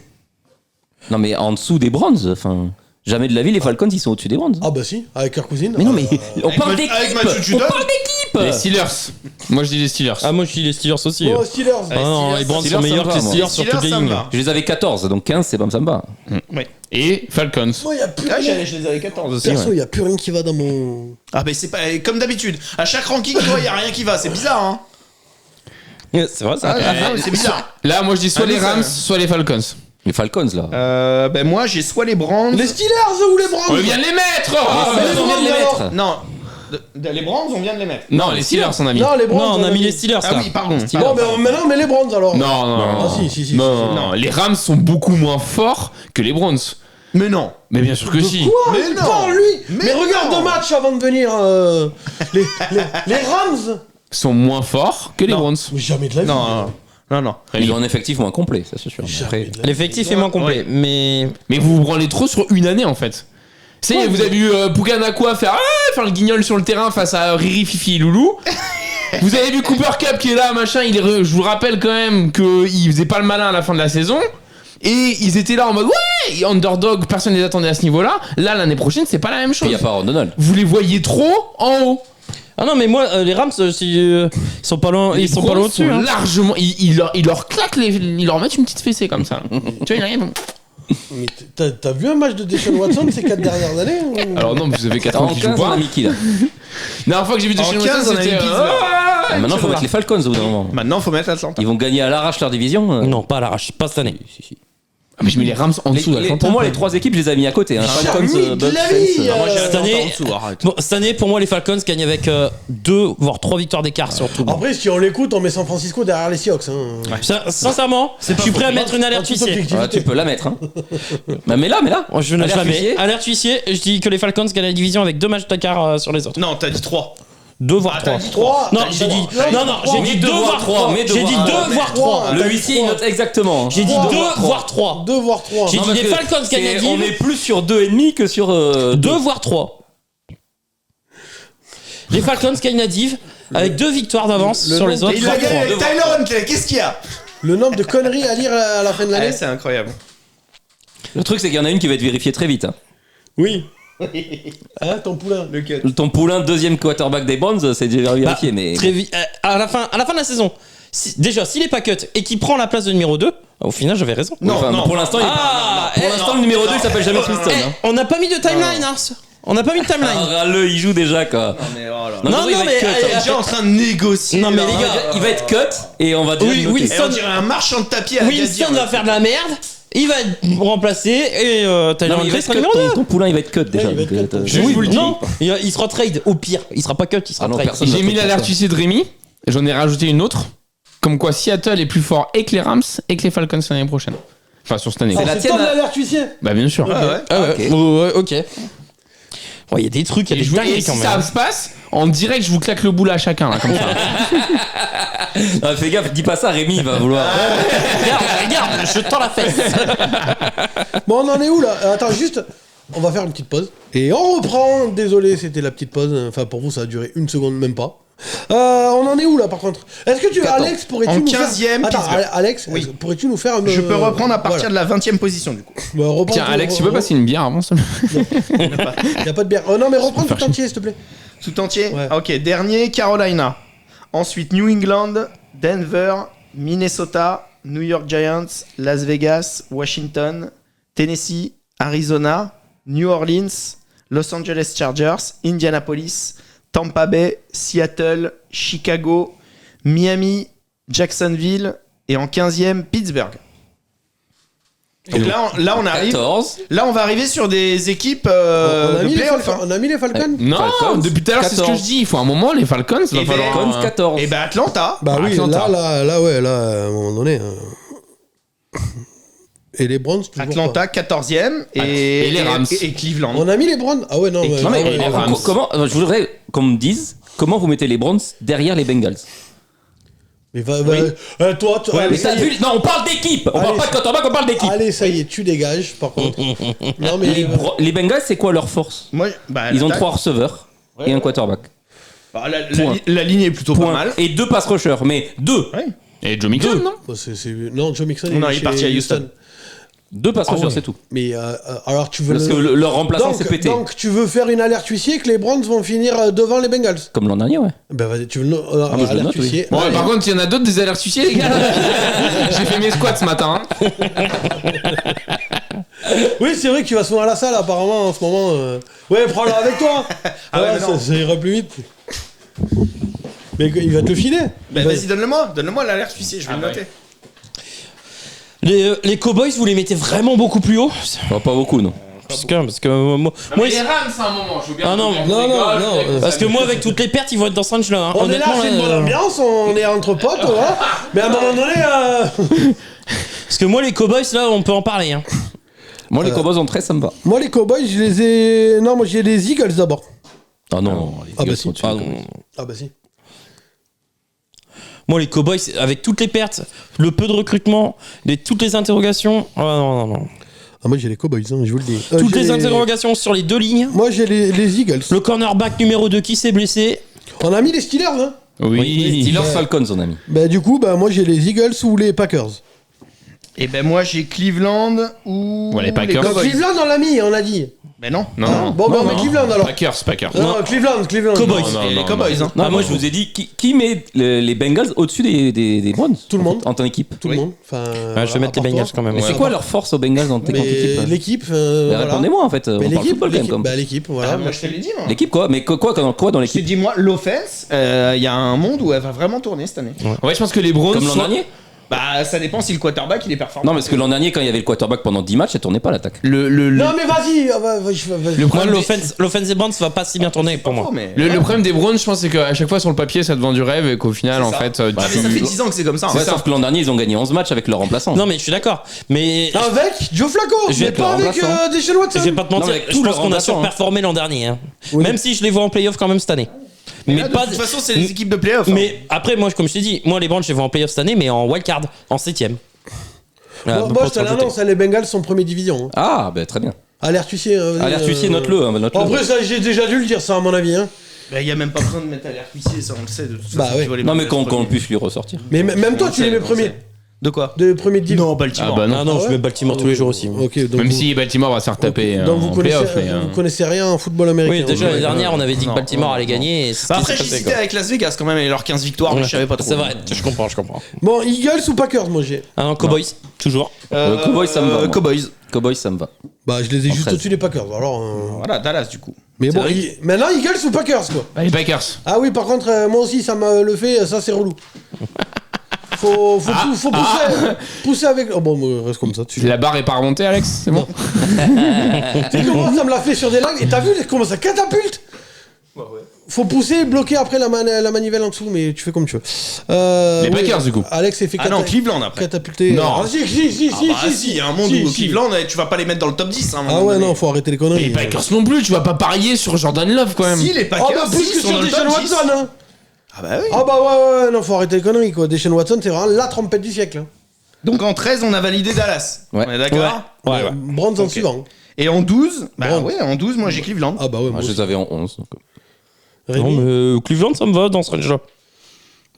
Non, mais en dessous des Browns. Enfin, jamais de la vie, les Falcons, ils sont au-dessus des Browns. Ah bah si, avec Kirk Cousins. Mais non, mais on Avec parle Ma- d'équipe. avec Matthew On Judon. parle d'équipe. Les Steelers. Moi, je dis les Steelers. Ah, moi je dis les Steelers aussi. Bon, Steelers. Ah non, les Browns Steelers, sont ça meilleurs me que va, les moi. Steelers sur Steelers, toutes les ça me lignes. va. Je les avais 14, donc 15, c'est pas ça me va. Et Falcons. Moi, il y a plus Ah, rien. je les avais 14 aussi. Perso, il y a plus rien qui va dans mon. Ah, bah, c'est pas comme d'habitude. À chaque ranking, toi, il y a rien qui va. C'est bizarre, hein. C'est vrai ça. C'est bizarre. Là, moi, je dis soit Ah, les nous, ça- Rams, soit les Falcons. Les Falcons là. Ben moi, j'ai soit les Browns. Les Steelers ou les Browns? On vient de les mettre! Ah, mais mais les on vient de les Browns, mettre. Non. Les Browns, on vient de les mettre. Non, les Steelers, on a mis. Non, les Browns. Non, on a mis les Steelers Ah là. oui, pardon. Non, mais maintenant, mais les Browns alors. Non, non, Ah non. si. Non, les Rams sont beaucoup moins forts que les Browns. Mais non. Mais bien sûr que si. Quoi? Mais non. Pas lui. Mais Mais regarde non. le match avant de venir. Les Rams. Sont moins forts que les Non. Browns. Mais jamais de la vie. Non. Ils ont un effectif moins complet, ça c'est sûr. Jamais de la vie. L'effectif est moins complet, mais Mais vous vous branlez trop sur une année en fait. C'est, Ouais, vous mais- avez vu Pukanakwa faire le guignol sur le terrain face à Riri, Fifi et Loulou. Vous avez vu Cooper Cup qui est là, machin. Je vous rappelle quand même qu'il faisait pas le malin à la fin de la saison. Et ils étaient là en mode ouais, underdog, personne ne les attendait à ce niveau-là. Là, l'année prochaine, c'est pas la même Puis il chose. n'y a pas Aaron Donald. Vous les voyez trop en haut. Ah non, mais moi, les Rams, ils sont pas loin, ils sont pas loin dessus. sont Hein. largement. Ils leur claquent ils leur mettent une petite fessée comme ça. Tu vois, il arrive. Mais t'as vu un match de Deshaun Watson ces 4 dernières années ou... Alors non, vous avez 4 ans En qui jouent 15, on a pas. mis qui là La dernière fois que j'ai vu En Deshaun 15, Watson, on a c'était. mis Pittsburgh. Maintenant, faut mettre les Falcons au bout d'un moment. Maintenant, faut mettre Atlanta. Ils vont gagner à l'arrache leur division. Non, pas à l'arrache, pas cette année. Ah, mais je mets les Rams en dessous d'Atlanta. Pour moi, les 3 équipes, je les ai mis à côté. Hein. Falcons, Charmille de Bucks, la vie, Saints. Moi, j'ai Cette Atlanta année- en dessous, arrête. Bon, cette année, pour moi, les Falcons gagnent avec 2 voire 3 victoires d'écart sur tout. Après, si on l'écoute, on met San Francisco derrière les Seahawks. Hein. Sincèrement, je suis prêt à mettre une alerte En toute huissier. objectivité. Tu peux la mettre. Hein. Bah, mets-la. Moi, je ne Alerte jamais. huissier. Alerte huissier, je dis que les Falcons gagnent la division avec 2 matchs d'écart sur les autres. Non, t'as dit 3. 2 voire 3. T'as dit 3. Trois. Non, j'ai dit. Non, trois. j'ai dit 2 voire 3. mais deux J'ai dit voire 2 trois. voire 3. Le huissier, il note exactement. J'ai dit Trois. 2 voire 3. 2 voire 3. J'ai dit les Falcons gagnent la On div. est plus sur 2,5 que sur 2 voire 3. Les Falcons gagnent la div avec 2 victoires d'avance le sur les nombre- autres. Il a voire gagné trois. avec Tyler Huntley. Qu'est-ce qu'il y a? Le nombre de conneries à lire à la fin de l'année. C'est incroyable. Le truc, c'est qu'il y en a une qui va être vérifiée très vite. Hein. Oui. Hein, ton poulain. Le cut. Ton poulain, deuxième quarterback des Browns, c'est déjà vérifié. Mais Très vite. À la fin de la saison, déjà, s'il est pas cut et qu'il prend la place de numéro 2, au final, j'avais raison. Oui, enfin, pour l'instant, il est Ah, Pour l'instant, le numéro 2, il s'appelle jamais Winston. Eh, Hein. on n'a pas mis de timeline, hein. On n'a pas mis de timeline. Ah, il joue déjà, quoi. Non, mais oh là. Non, il va mais, être cut, eh, hein. Déjà en train de négocier. Non, mais là. les gars, Il va être cut et on va déjà Oui, le noter. oui, Et on dirait un marchand de tapis à Winston va faire de la merde. Il va être remplacé et Tyler Non, mais il Huntley va être sera cut, numéro 2. ton poulain, il va être cut déjà. il va être donc, cut. Je vous le dis. Non, il sera trade au pire. Il sera pas cut, il sera Ah non, trade. personne. J'ai mis l'alerte huissier de Rémi. Et j'en ai rajouté une autre. Comme quoi Seattle est plus fort et que les Rams et que les Falcons l'année prochaine. Enfin, sur cette année. C'est la C'est tienne, toi hein. l'alerte huissier. Bah, bien sûr. Ah ouais. Ah ouais, Ok. ouais, ok. Il y a des trucs, il y a Et, des je vous- et dingueries si quand ça même. se passe, en direct, je vous claque le boule à chacun, là, comme ça. Ah, fais gaffe, dis pas ça, Rémi, il va vouloir. Regarde, je tends la fesse. Bon, on en est où là? Attends, juste. On va faire une petite pause. Et on reprend. Désolé, c'était la petite pause. Enfin, pour vous, ça a duré 1 seconde, même pas. On en est où là par contre? Est-ce que tu. Alex, pourrais-tu En nous 15e, faire. Attends, Pittsburgh. Alex, Oui. pourrais-tu nous faire un. Je peux reprendre à partir de la 20e position du coup. Bah, reprends Tiens, tout- Alex, tu peux passer une bière avant ça? Y a pas de bière. Oh non, mais reprends tout entier, s'il te plaît. Tout entier. Ouais. Ok, dernier, Carolina. Ensuite, New England, Denver, Minnesota, New York Giants, Las Vegas, Washington, Tennessee, Arizona, New Orleans, Los Angeles Chargers, Indianapolis, Tampa Bay, Seattle, Chicago, Miami, Jacksonville et en 15e, Pittsburgh. Donc là, on arrive. 14. Là, on va arriver sur des équipes On a de mis les playoff. Falcons. On a mis les Falcons. Non, Falcons, depuis tout à l'heure, c'est ce que 14. je dis. Il faut un moment, les Falcons, va Et falloir. Falcons, 14. Et ben Atlanta. Bah oui, Atlanta. là, ouais, là, à un moment donné. Et les Browns, toujours Atlanta 14e et les Rams. et Cleveland. pas. On a mis les Browns. Ah ouais, non. Et ouais, Non, mais ouais, les ouais. Rams. comment, je voudrais qu'on me dise comment vous mettez les Browns derrière les Bengals. Mais va, toi, Mais allez, t'as ça y est. vu- Non, on parle d'équipe. On parle Allez, pas de quarterback, on parle d'équipe. Allez, ça y est, tu dégages, par contre. Non, mais. Les Bengals, c'est quoi leur force? Moi, bah, Ils ont l'attaque- 3 receveurs et un quarterback. Bah, la Point. la ligne est plutôt pas Point. mal. Et 2 pass rushers, mais 2. Ouais. Et Joe Mixon, non? Bon, non, Joe Mixon, Non, il est chez parti à Houston. 2 pass rushers, c'est tout. Mais alors, tu veux. Parce que leur remplaçant donc, s'est pété. donc, tu veux faire une alerte huissier que les Browns vont finir devant les Bengals. Comme l'an dernier, ouais. Ben vas-y, tu veux moi, je le alerte note, oui. huissier. Bon, Allez. par contre, il y en a d'autres des alertes suicides, les gars. J'ai fait mes squats ce matin. Hein. Oui, c'est vrai que tu vas souvent à la salle apparemment en ce moment. Ouais, prends-le avec toi. Ah ouais, Ouais, mais non. ça ira plus vite. Mais il va te le filer. Bah, Il va- vas-y, donne-le-moi l'alerte huissier, je vais le bah noter. Les Cowboys, vous les mettez vraiment beaucoup plus haut? Pas beaucoup, non. Parce que moi, les Rams, c'est un moment. Je veux bien. Ah non, parce que moi, avec toutes les pertes, ils vont être dans ce range-là. Hein. On est là, Honnêtement, c'est une bonne ambiance, on est entre potes, voilà. Mais à un moment donné, Parce que moi, les Cowboys, là, on peut en parler. Hein. Moi, les Cowboys ont 13, ça me va. moi les Cowboys, je les ai. Non, moi j'ai les Eagles d'abord. Ah non, les Ah bah Eagles si. sont au-dessus. Ah, non. Ah bah si. Moi, les Cowboys, avec toutes les pertes, le peu de recrutement, toutes les interrogations. Ah non. Ah moi j'ai les Cowboys, hein, je vous le dis. Toutes j'ai les interrogations sur les 2 lignes. Moi j'ai les Eagles. Le cornerback numéro 2 qui s'est blessé. On a mis les Steelers, hein. Oui, Oui. Steelers, Falcons, on a mis. Bah du coup, bah moi j'ai les Eagles ou les Packers. Et ben moi j'ai Cleveland ou Ouais, les Packers. Donc, Cowboys. Cleveland, on l'a mis, on a dit. Ben non. Non. Bon, ben on met Cleveland alors. Packers. Non, Cleveland. Cowboys. Non, Et les non, Cowboys. Hein. Non, moi je vous ai dit qui met les Bengals au-dessus des Browns. Tout le monde. En tant qu'équipe. Tout le monde. Enfin, Je vais mettre les Bengals quand même. Mais ouais. c'est quoi leur force aux Bengals en tant Mais qu'équipe l'équipe. Mais voilà. répondez-moi en fait. Mais On parle l'équipe, football quand même. bah, l'équipe, voilà. Ah, moi je te l'ai dit. Moi. L'équipe quoi? Mais quoi dans Je l'équipe? t'ai dit moi l'offense. Il y a un monde où elle va vraiment tourner cette année. Ouais, je pense que les Browns. Comme l'an dernier? Bah ça dépend si le quarterback il est performant. Non, parce que l'an dernier, quand il y avait le quarterback pendant 10 matchs, elle tournait pas l'attaque. Non, mais vas-y. Vas-y. Le Moi, problème, l'offense des Browns va pas si bien tourner pour moi. le problème des Browns, je pense, c'est qu'à chaque fois sur le papier, ça te vend du rêve et qu'au final, en ça. fait, Ah, mais ça fait 10 ans que c'est comme ça. Ouais, sauf que l'an dernier, ils ont gagné 11 matchs avec leur remplaçant. Non, mais je suis d'accord. Mais Avec Joe Flacco, Je vais mais être pas le avec remplaçant. Deshaun Watson. je vais pas te Non, mentir, mais avec je tout pense le qu'on a remplaçant, surperformé l'an dernier. Hein. Oui. Même si je les vois en playoff quand même cette année. Mais Là, de pas. toute façon c'est les équipes de playoff. Mais après, moi, comme je t'ai dit, moi, les Browns, je les vois en playoff cette année, mais en wildcard, en 7ème. Moi, je te l'annonce, les Bengals sont première division. Ah, bah très bien. Alerte huissier. Alerte huissier, note-le. note-le. Après, ça, j'ai déjà dû le dire, ça, à mon avis. Hein. Bah, y a même pas besoin de mettre alerte huissier, ça on le sait de toute façon. Bah, ouais. tu vois les Non, mais Bengals qu'on premiers. puisse lui ressortir. Mais même toi, tu les mets premiers. De quoi? De premier de div. Non, Baltimore. Ah bah non. Ah non, Ah je ouais mets Baltimore tous les jours aussi. Ok, donc Même vous- si Baltimore va se faire taper donc vous en connaissez, playoff. Mais, vous connaissez rien en football américain. Oui, déjà Ouais. l'année dernière, on avait dit que Non, Baltimore non, allait non. gagner. Et c'est Bah ce qui après s'est passé, j'hésitais quoi. avec Las Vegas quand même et leurs 15 victoires, mais je savais pas trop. C'est vrai, je comprends. Bon, Eagles ou Packers, moi j'ai. Ah non, Cowboys, toujours. Cowboys, ça me va. moi. Cowboys. Cowboys, ça me va. Bah, je les ai juste 13. au-dessus des Packers. Alors, Voilà, Dallas du coup. mais C'est bon, vrai. maintenant Eagles ou Packers quoi. les Packers. Ah oui, par contre, moi aussi, ça m'a le fait, ça c'est relou. Faut pousser avec. Oh bon, reste comme ça. La barre est pas remontée, Alex. C'est bon. Tu sais comment ça me l'a fait sur des lags et t'as vu comment ça catapulte. Faut pousser et bloquer après la manivelle en dessous, mais tu fais comme tu veux. Les Packers, du coup. Alex s'est fait Ah non, Cleveland après. catapulter. Non. Ah, si, Ah bah si, il y a un monde où Cleveland, tu vas pas les mettre dans le top 10. Hein, à un Ah moment ouais, donné. non, faut arrêter les conneries. Les Packers non plus, tu vas pas parier sur Jordan Love quand même. Si, les Ah Packers, bah plus si, que ils sont sur dans le Deshaun top 10. Watson, hein. Ah bah oui. Ah bah ouais, non, faut arrêter les conneries quoi. Deshaun Watson, c'est vraiment la trompette du siècle. Hein. Donc en 13, on a validé Dallas. Ouais. On est d'accord? Ouais. Browns en suivant. Et en 12, bah Browns. ouais, en 12, moi j'ai Cleveland. Ah bah ouais, moi Je aussi. les avais en 11. donc. Non, Rémi. mais Cleveland, ça me va dans ce range-là.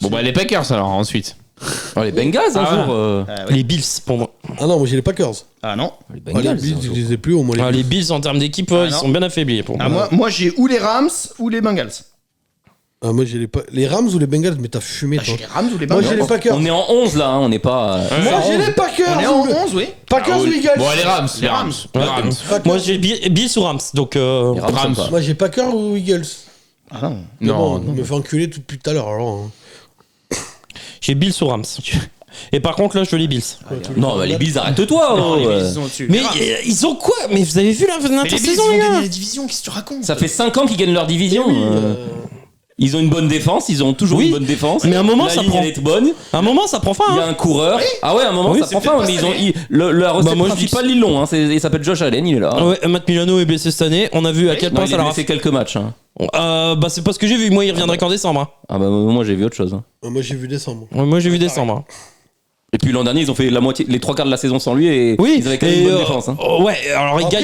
Bon bah les Packers alors ensuite. Oh, les Bengals, un Ah, jour. Ah ouais. Les Bills, pour moi. Ah non, moi j'ai les Packers. Ah non. Les Ah, les Bengals. Bills, un je jour. les ai plus au moins. Ah, les Bills, en termes d'équipe, ils non. sont bien affaiblis pour Ah, moi. moi j'ai ou les Rams ou les Bengals. Ah, moi j'ai les Rams ou les Bengals, mais t'as fumé Ah, toi. j'ai les Rams ou les Moi Bengals. j'ai les Packers. On est en 11 là, hein, on n'est pas. Moi j'ai les Packers. On est en ou le- 11, oui. Packers ou Eagles. Bon les Rams. Les Rams. Les Ouais. Rams. Packers. Moi, j'ai Bills ou Rams, donc. Les Rams, Rams. sympa. Moi j'ai Packers ou Eagles. Ah non. Mais Non. bon, on me fait enculer depuis tout à l'heure alors. hein. J'ai Bills ou Rams. Et par contre, là, je veux les Bills. Non, bah, les Bills, arrête-toi. Non, oh, les ouais. Bills sont au-dessus. Mais Les Rams. ils ont quoi? Mais vous avez vu Mais les Bills l'intersaison, vont les gagner gars? les divisions, qu'est-ce que tu racontes? Ça fait 5 ans qu'ils gagnent leur division. Oui, Ils ont une bonne défense, ils ont toujours Oui, une bonne défense. mais à un moment, la ça ligne, prend. elle est bonne. À un moment, ça prend fin. Il y a Hein. un coureur. Ah ouais, à un moment, Oui, ça c'est prend fin. peut-être Mais pas ils ont, cette année. la recette moi, je dis principale, ils l'ont. Hein, il s'appelle Josh Allen, il est là. Ah ouais, Matt Milano est blessé cette année. On a vu à quel Non, point il ça est leur a blessé fait. quelques matchs. Hein. Bah, c'est pas ce que j'ai vu. Moi, il reviendrait qu'en décembre. Hein. Ah bah moi j'ai vu autre chose. Hein. Moi j'ai vu décembre. Ouais, moi, j'ai vu décembre. Hein. Et puis l'an dernier, ils ont fait la moitié, les 3 quarts de la saison sans lui et Oui, ils avaient quand même et, une bonne défense. Hein. Ouais, alors Après,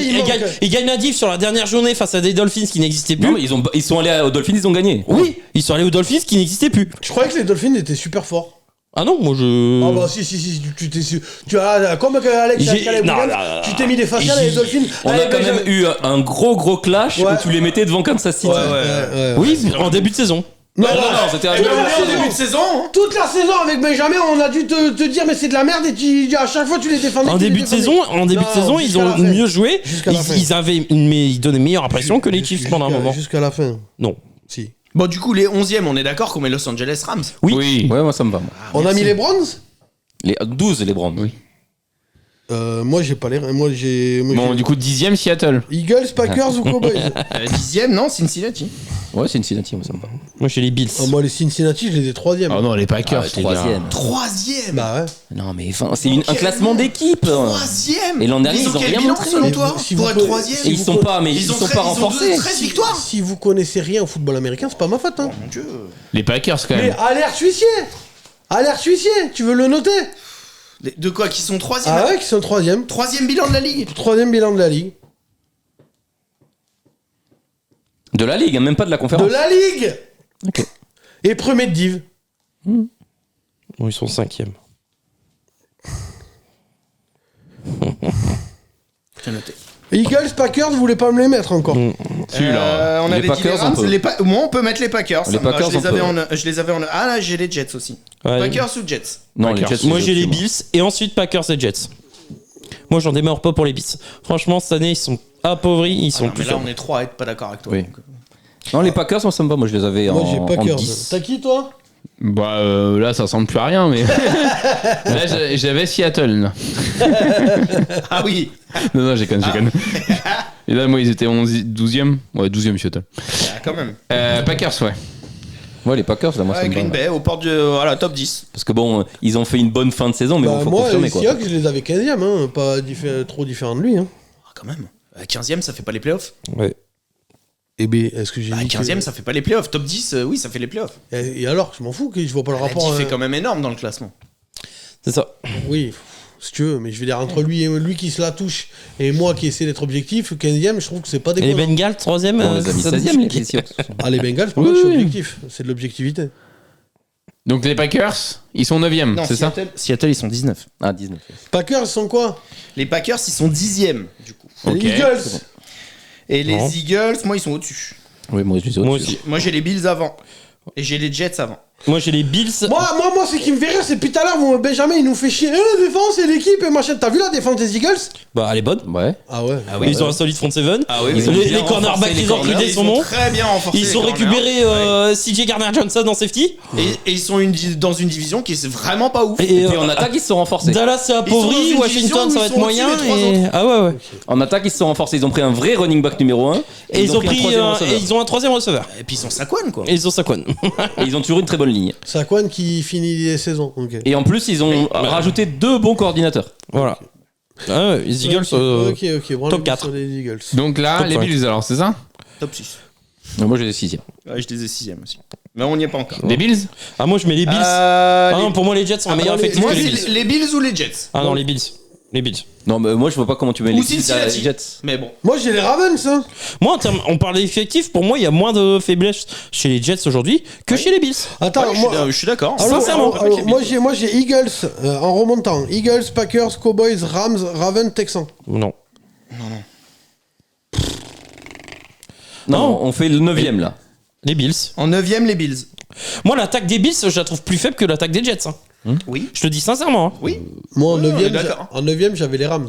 il gagnent la diff sur la dernière journée face à des Dolphins qui n'existaient plus. Non, mais ils sont allés aux Dolphins, ils ont gagné. Oui, ils sont allés aux Dolphins qui n'existaient plus. Je croyais que les Dolphins étaient super forts. Ah non, moi je. Ah bah si, tu as comme Alex J'ai- Calais non, Williams, non, tu t'es mis des faciales et les Dolphins. On a Allez, quand Benjamin. même eu un gros clash Ouais. où tu les mettais devant Kansas City. Ouais. Oui, en début de saison. Non, c'était un Et même la au saison. début de saison, hein. Toute la saison avec Benjamin, on a dû te dire mais c'est de la merde et à chaque fois tu les défendais. En tu les début de défendais. saison, ils jusqu'à la ont fin. mieux joué. Jusqu'à la fin. Ils donnaient meilleure impression que les Chiefs pendant un moment. Jusqu'à la fin. Non. Si. Bon, du coup, les 11e, on est d'accord qu'on met Los Angeles Rams. Oui. Ouais, moi ça me va. moi. On a mis les Browns. Les 12 les Browns. Oui. Moi j'ai pas les. Moi j'ai. Bon du coup 10ème Seattle. Eagles, Packers ou Cowboys. 10e, non, Cincinnati. Ouais, c'est Cincinnati, moi ça me va. Moi j'ai les Bills. Moi les Cincinnati, je les ai 3e. Oh non les Packers. les gars. 3ème. 3e. Bah ouais. Non mais enfin, c'est un classement d'équipe. 3e. Et l'an dernier, ils ont quel rien bilan montré. selon Et toi si pour vous être pouvez- 3e Et ils sont pas, mais ils sont pas renforcés. 13 victoires. Si vous connaissez rien au football américain, c'est pas ma faute. Hein. Mon Dieu. Les Packers quand Mais même. alerte huissier. Alerte huissier. Tu veux le noter? De quoi qui sont 3e? Ah ouais, qui sont 3e. 3e bilan de la ligue. 3e bilan de la ligue. De la ligue, hein, même pas de la De conférence. la ligue. Ok. Et premier de div. Bon, ils sont 5e. C'est noté. Eagles, Packers, vous voulez pas me les mettre encore? On Les avait Packers, dit les Rams. on peut. Moi, on peut mettre les Packers. Les Packers, je, les on avais peut. je les avais en. Ah là, j'ai les Jets aussi. Ouais. Packers ou Jets? Non, les Packers. Jets. Moi c'est j'ai les au-dessus, Bills et ensuite Packers et Jets. Moi j'en démarre pas pour les Bills. Franchement cette année ils sont appauvris, ils sont Non, plus mais là, faibles. on est trois à être pas d'accord avec toi. Oui. donc. Non, les Packers, moi ça me va. Moi je les avais Moi, j'ai en Packers. 10. T'as qui, toi? Bah là, ça ressemble plus à rien, mais. Là, j'avais Seattle. Là. Ah oui. Non, j'ai connu. Et là, moi, ils étaient 12e. Ouais, 12e Seattle. Ah, quand même. Packers, ouais. Ouais, les Packers, là, moi ça Ouais, me Green va. Bay, aux portes du. Voilà, top 10. Parce que bon, ils ont fait une bonne fin de saison, mais Bah, bon, faut moi, confirmer les quoi. Seahawks, je les avais 15e, hein, pas trop différent de lui. Hein. Ah, quand même. 15e, ça fait pas les playoffs. Ouais. Eh bien, est-ce que j'ai Bah, dit 15e, que... ça fait pas les playoffs. Top 10, oui, ça fait les playoffs. Et alors, je m'en fous, que je vois pas le La rapport. diff est hein. quand même énorme dans le classement. C'est ça. Oui, si tu veux, mais je veux dire, entre lui qui se la touche et moi qui essaie d'être objectif, 15e, je trouve que c'est pas Et les déconnant. Bengals 3e. On les a mis 16e, les Seahawks. Ah, les Bengals, pour moi, je suis objectif. C'est de l'objectivité. Donc les Packers, ils sont 9e, Non, c'est ça Seattle, ils sont 19. Ah, 19. Packers, ils sont quoi? Les Packers, ils sont 10e, du coup. Les Ok. Eagles. Et les Non. Eagles, moi, ils sont au-dessus. Oui, moi je les ai Moi au-dessus. aussi. Moi, j'ai les Bills avant. Et j'ai les Jets avant. Moi j'ai les Bills. Moi, ce qui me fait rire, c'est depuis tout à l'heure, Benjamin, il nous fait chier. La défense et l'équipe et machin. T'as vu la défense des Eagles? Bah elle est bonne. Ouais. Ah ouais. Ils ont un solide front seven. Ah oui, Ils ont les bien cornerbacks renforcé les ils ont corners. recruté son nom. Très bien renforcés. Ils les ont corners. récupéré Ouais. CJ Gardner-Johnson en safety. Et ils sont dans une division qui est vraiment pas ouf. Et Et puis en attaque, ils se sont renforcés. Dallas c'est Ils sont appauvri, dans une Washington division ça où va ils être sont moyen. au-dessus des trois Et... Ah ouais ouais. En attaque, ils se sont renforcés. Ils ont pris un vrai running back numéro 1. Et ils ont un pris troisième et receveur. ils ont un troisième receveur. Et puis ils sont Saquon, quoi. Et ils ont Saquon. Et ils ont toujours une très bonne ligne. Saquon qui finit les saisons. Ok. Et en plus, ils ont rajouté 2 bons coordinateurs. Voilà. Ah ouais, les Eagles Ok, bon, top les 4. sur les Eagles. Donc là, Top les 5. Bills, alors, c'est ça Top 6. Moi, j'ai les 6e. Ouais, je les ai 6e aussi. Mais on n'y est pas encore. Les Bills Ah moi je mets les Bills. Euh, Ah non, pour moi les Jets sont un meilleur moi, les- effectif Moi, que les c'est Bills. les Bills ou les Jets. Ah non les Bills. Les Bills. Non, mais moi, je vois pas comment tu mets Ou les Bills à les Cincinnati. Jets. Mais bon. Moi, j'ai les Ravens, hein. Moi en termes, on parle d'effectifs, pour moi il y a moins de faiblesses chez les Jets aujourd'hui que chez les Bills. Attends, Ouais, moi. je suis d'accord. Alors, Sincèrement. alors, moi j'ai Eagles en remontant. Eagles, Packers, Cowboys, Rams, Ravens, Texans. Non. Non, on fait le 9e là. Les Bills. En 9e, les Bills. Moi l'attaque des Bills je la trouve plus faible que l'attaque des Jets. Hein. Oui. Je te dis sincèrement. Hein. Oui. Moi en Oui, on est 9ème, d'accord. j'avais les Rams.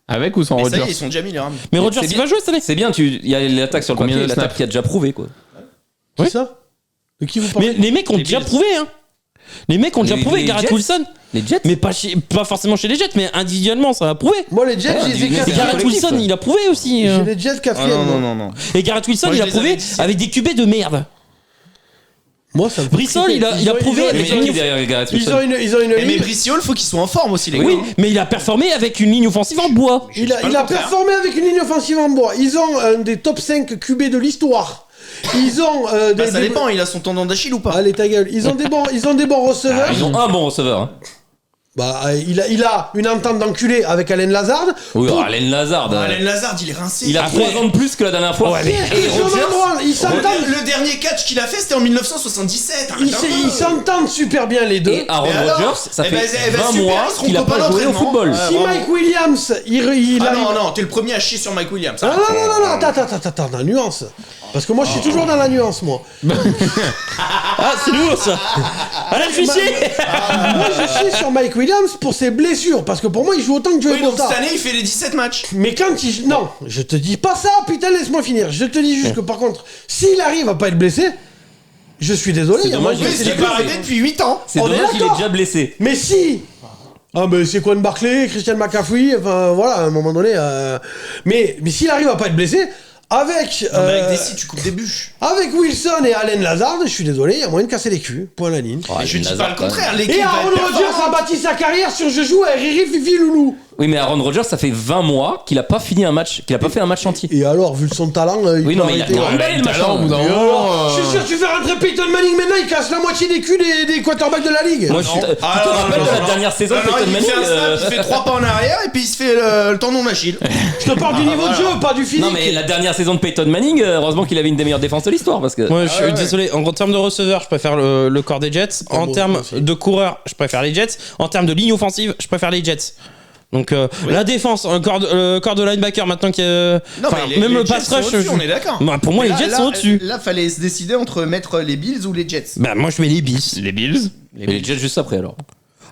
Avec ou sans Mais ça y est, Rodgers ils sont déjà mis, les Rams. Mais Rodgers c'est il bien. va jouer cette année. C'est bien, il y a l'attaque sur le Combien papier, de l'attaque snaps qui a déjà prouvé quoi. Qui Oui. ça? De qui vous parlez? Mais les mecs ont Les déjà Bills. prouvé. Hein. Les mecs ont déjà Les- prouvé. les Garrett Jets Wilson. Les Jets Mais pas forcément chez les Jets, mais individuellement ça a prouvé. Moi les Jets, Ouais, j'ai les individuellement, Et c'est quatre- Garrett collectif. Wilson il a prouvé aussi. j'ai les Jets Ah, 4ème. non, moi. non, non, non. Et Garrett Wilson Moi, il je a les prouvé avais dixième. avec des QB de merde. Moi ça me fait Brissol, triper. il a prouvé ils ont- avec Mais ils ont- qui est derrière Garrett Ils Wilson ont une Mais ligne. Briciol, faut qu'ils soient en forme aussi, les gars. Oui, mais il a performé avec une ligne offensive en bois. Il pas a le contraire. performé avec une ligne offensive en bois. Ils ont un des top 5 QB de l'histoire. Ils ont Bah, ça dépend, il a son tendon d'Achille ou pas? Allez ta gueule. Ils ont des bons receveurs. Ils ont un bon receveur. Hein. Bah il a une entente d'enculé avec Allen Lazard. Oui, Pour- Allen Lazard. Allen Lazard, il est rincé. Il a 3 ans de plus que la dernière fois. Qu'est-ce que Et je Rodgers, m'en branle, ils s'entendent. Le dernier catch qu'il a fait, c'était en 1977. arrête un peu. Ils s'entendent super bien les deux. et Aaron Et alors Rodgers, ça Eh fait ben, 20 super, mois ils seront qu'il a copains pas joué au d'entraînement. football. Ouais. Si bravo. Mike Williams, il Ah arrive. non, non, t'es le premier à chier sur Mike Williams. Ah, non, attends, dans la nuance. Parce que moi, je suis toujours dans la nuance, moi. Ah, c'est nouveau ça. Alain Fichier. Moi, je suis sur Mike Williams pour ses blessures. Parce que pour moi, il joue autant que Joey Oui, donc Bosa. cette année, il fait les 17 matchs. Mais quand il... Non, je te dis pas ça, putain, laisse-moi finir. Je te dis juste que par contre, s'il arrive à pas être blessé, je suis désolé. C'est il y a dommage, moyen Oui, que c'est c'est pas arrêté depuis 8 ans. C'est On est dommage qu'il est d'accord. déjà blessé. Mais si. Ah ben c'est Quan Barkley, Christian McCaffrey, enfin voilà, à un moment donné. Mais s'il arrive à pas être blessé, avec Non, mais avec des si, tu coupes des bûches. avec Wilson et Allen Lazard, je suis désolé, il y a moyen de casser les culs. Point à la ligne. Mais je dis pas le contraire. Et L'équipe va Aaron être Rodgers a performante. bâti sa carrière sur je joue à Riri Fifi Loulou. Oui, mais Aaron Rodgers, ça fait 20 mois qu'il a pas fini un match, qu'il a pas fait un match entier. Et alors, vu son talent, il Oui, peut non, mais il a arrêter. emballé le talent, au bout machin. d'un moment, Je suis sûr que tu fais rentrer Peyton Manning maintenant, il casse la moitié des culs des quarterbacks de la ligue. Moi, je suis. Tu te Ah, non, rappelles non, de la non, dernière saison de Non, non, Peyton il Manning fait un snap, il fait 3 pas en arrière et puis il se fait le tendon d'Achille. Je te parle du niveau de jeu, pas du physique. Non, mais la dernière saison de Peyton Manning, heureusement qu'il avait une des meilleures défenses de l'histoire parce que. Moi, je suis désolé. En termes de receveurs, je préfère le corps des Jets. En bon, termes aussi. de coureurs, je préfère les Jets. En termes de ligne offensive, je préfère les Jets. Donc la défense, corps de linebacker maintenant que Non, mais même les le Jets pass sont rush. au-dessus, on est d'accord. Bah, pour moi, les Jets sont au-dessus. Là, fallait se décider entre mettre les Bills ou les Jets. Bah moi je mets les Bills. Les Bills. Et les Jets juste après alors.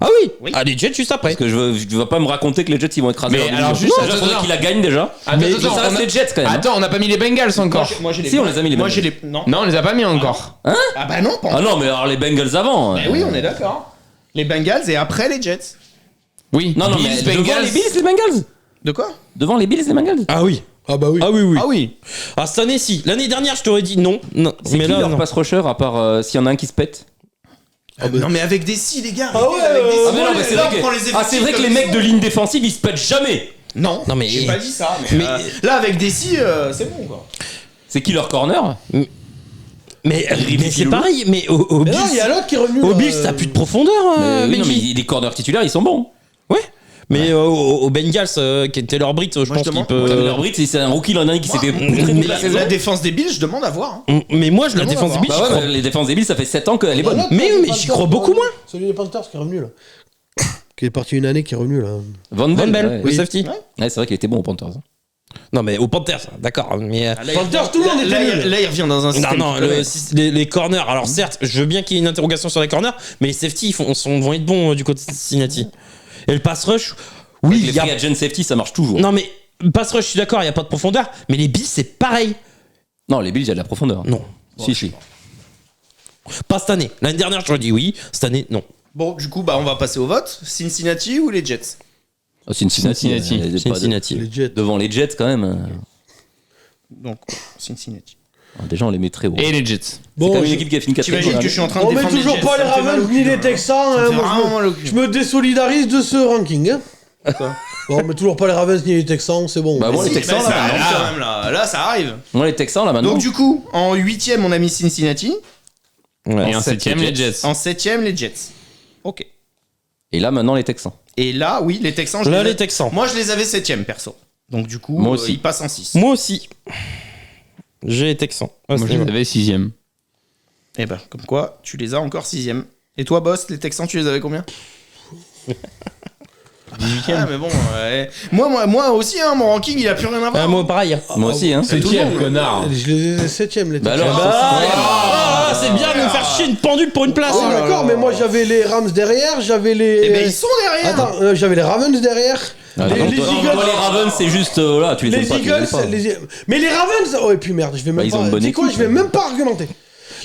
Ah oui. Oui. Ah les Jets juste après. Parce que je veux pas me raconter que les Jets ils vont écraser Mais leur alors, division. juste, Déjà, attends, faudrait qu'ils la gagnent déjà. Mais ça reste les Jets quand même. Attends, on n'a pas mis les Bengals encore. Moi, j'ai les Si, on les a mis, les Moi, Bengals. j'ai les. Non. Non, on les a pas mis encore. Ah bah non, pas Ah non, mais alors les Bengals avant. Eh oui, on est d'accord. Les Bengals et après les Jets. Oui. Non, mais Bills, devant Bengals. les Bills, les Bengals. De quoi? Devant les Bills, les Bengals. Ah oui. Ah bah oui. Ah oui. Ah oui. Ah cette année si. L'année dernière je t'aurais dit non. C'est Mais qui là leur non. pass rusher à part s'il y en a un qui se pète? Non, mais avec des si, les gars. Ah ouais, avec des si. Ah mais non, mais c'est vrai que les mecs de ligne défensive ils se pètent jamais. Non, Non, mais- j'ai pas dit ça. Mais, là, avec des si, c'est bon quoi. C'est qui leur corner? Mais c'est pareil. Mais au Mais non, il y a Bills, l'autre qui est revenu. au là, Bills t'as plus de profondeur. Oui, non, mais Benji. les corners titulaires ils sont bons. Ouais. Mais au Bengals, qui était leur Britt, je pense qu'il demande- peut. Taylor Britt, c'est un rookie l'an dernier qui s'était montré toute la saison. La défense des Bills, je demande à voir. Mais moi, je la Comment défense on des va Bills, Bah j'y ouais, crois. mais les défenses des Bills ça fait 7 ans qu'elle est Il y a bonne. l'autre, Mais là, oui, des mais j'y Panthers crois qui est beaucoup revenu. moins. Celui des Panthers qui est revenu là. Qui est parti une année, qui est revenu là. Van Van Bell, Bell, ouais. le safety. Ouais, c'est vrai qu'il était bon au Panthers. Non, mais au Panthers, d'accord. Mais. Panthers, tout le monde était nul. Là, il revient dans un Non, système. non, qu'il connaît. les corners. Alors, certes, je veux bien qu'il y ait une interrogation sur les corners, mais les safety vont être bons du côté de Cincinnati. Et le pass rush, oui, Avec il les y a. free agent safety ça marche toujours. Non, mais pass rush, je suis d'accord, il n'y a pas de profondeur, mais les Bills, c'est pareil. Non, les Bills il y a de la profondeur. Non. Si. Pas cette année. L'année dernière, j'aurais dit oui. Cette année, non. Bon, du coup, bah, on va passer au vote. Cincinnati ou les Jets? Oh, Cincinnati. Cincinnati. Les Jets. Devant les Jets quand même. Donc, Cincinnati. Déjà on les mettrait haut. Et les Jets. C'est Bon, quand même une équipe qui a fini 4ème. T'imagines que je suis en train de on met défendre les toujours Jets, pas ça les me fait mal au Ravens cul, ni les hein. Texans. Ça me hein, fait moi, vraiment mal au cul. je me désolidarise de ce ranking. Hein. Bon, on met toujours pas les Ravens ni les Texans, c'est bon. Bah bon, les Si, Texans bah, ça là arrive maintenant. quand même, là, ça arrive. Moi les Texans là maintenant. Donc, du coup, en 8ème, on a mis Cincinnati. Ouais. Et en sept, 7ème, les les Jets. En 7ème, les Jets. Ok. Et là maintenant les Texans. Et là, oui, les Texans. Là, les les Texans. Moi, je les avais 7ème, perso. Donc, du coup, Moi aussi. ils passent en 6. Moi aussi. J'ai les Texans. à ce Moi, je niveau. les avais 6ème. Et ben, comme quoi, tu les as encore 6ème. Et toi, boss, les Texans, tu les avais combien? Ah, mais bon, ouais. Moi aussi, hein, mon ranking, il a plus rien à voir. Moi, pareil. Moi aussi hein. C'est tout le monde. connard. Je les ai 7ème, les Bah Texans. alors. Ah, c'est bien de me faire chier une pendule pour une place. Ah, d'accord, mais moi j'avais les Rams derrière, j'avais les. Eh ben, ils sont derrière. Attends, j'avais les Ravens derrière. Ah, les non, les toi, Eagles. toi, les Ravens c'est juste là tu les aimes Les pas. tu les Eagles, aimes pas. mais les Ravens, oh et puis merde, je vais même Bah, ils ont pas. une bonne Tu sais quoi, équipe, je vais mais- même pas argumenter.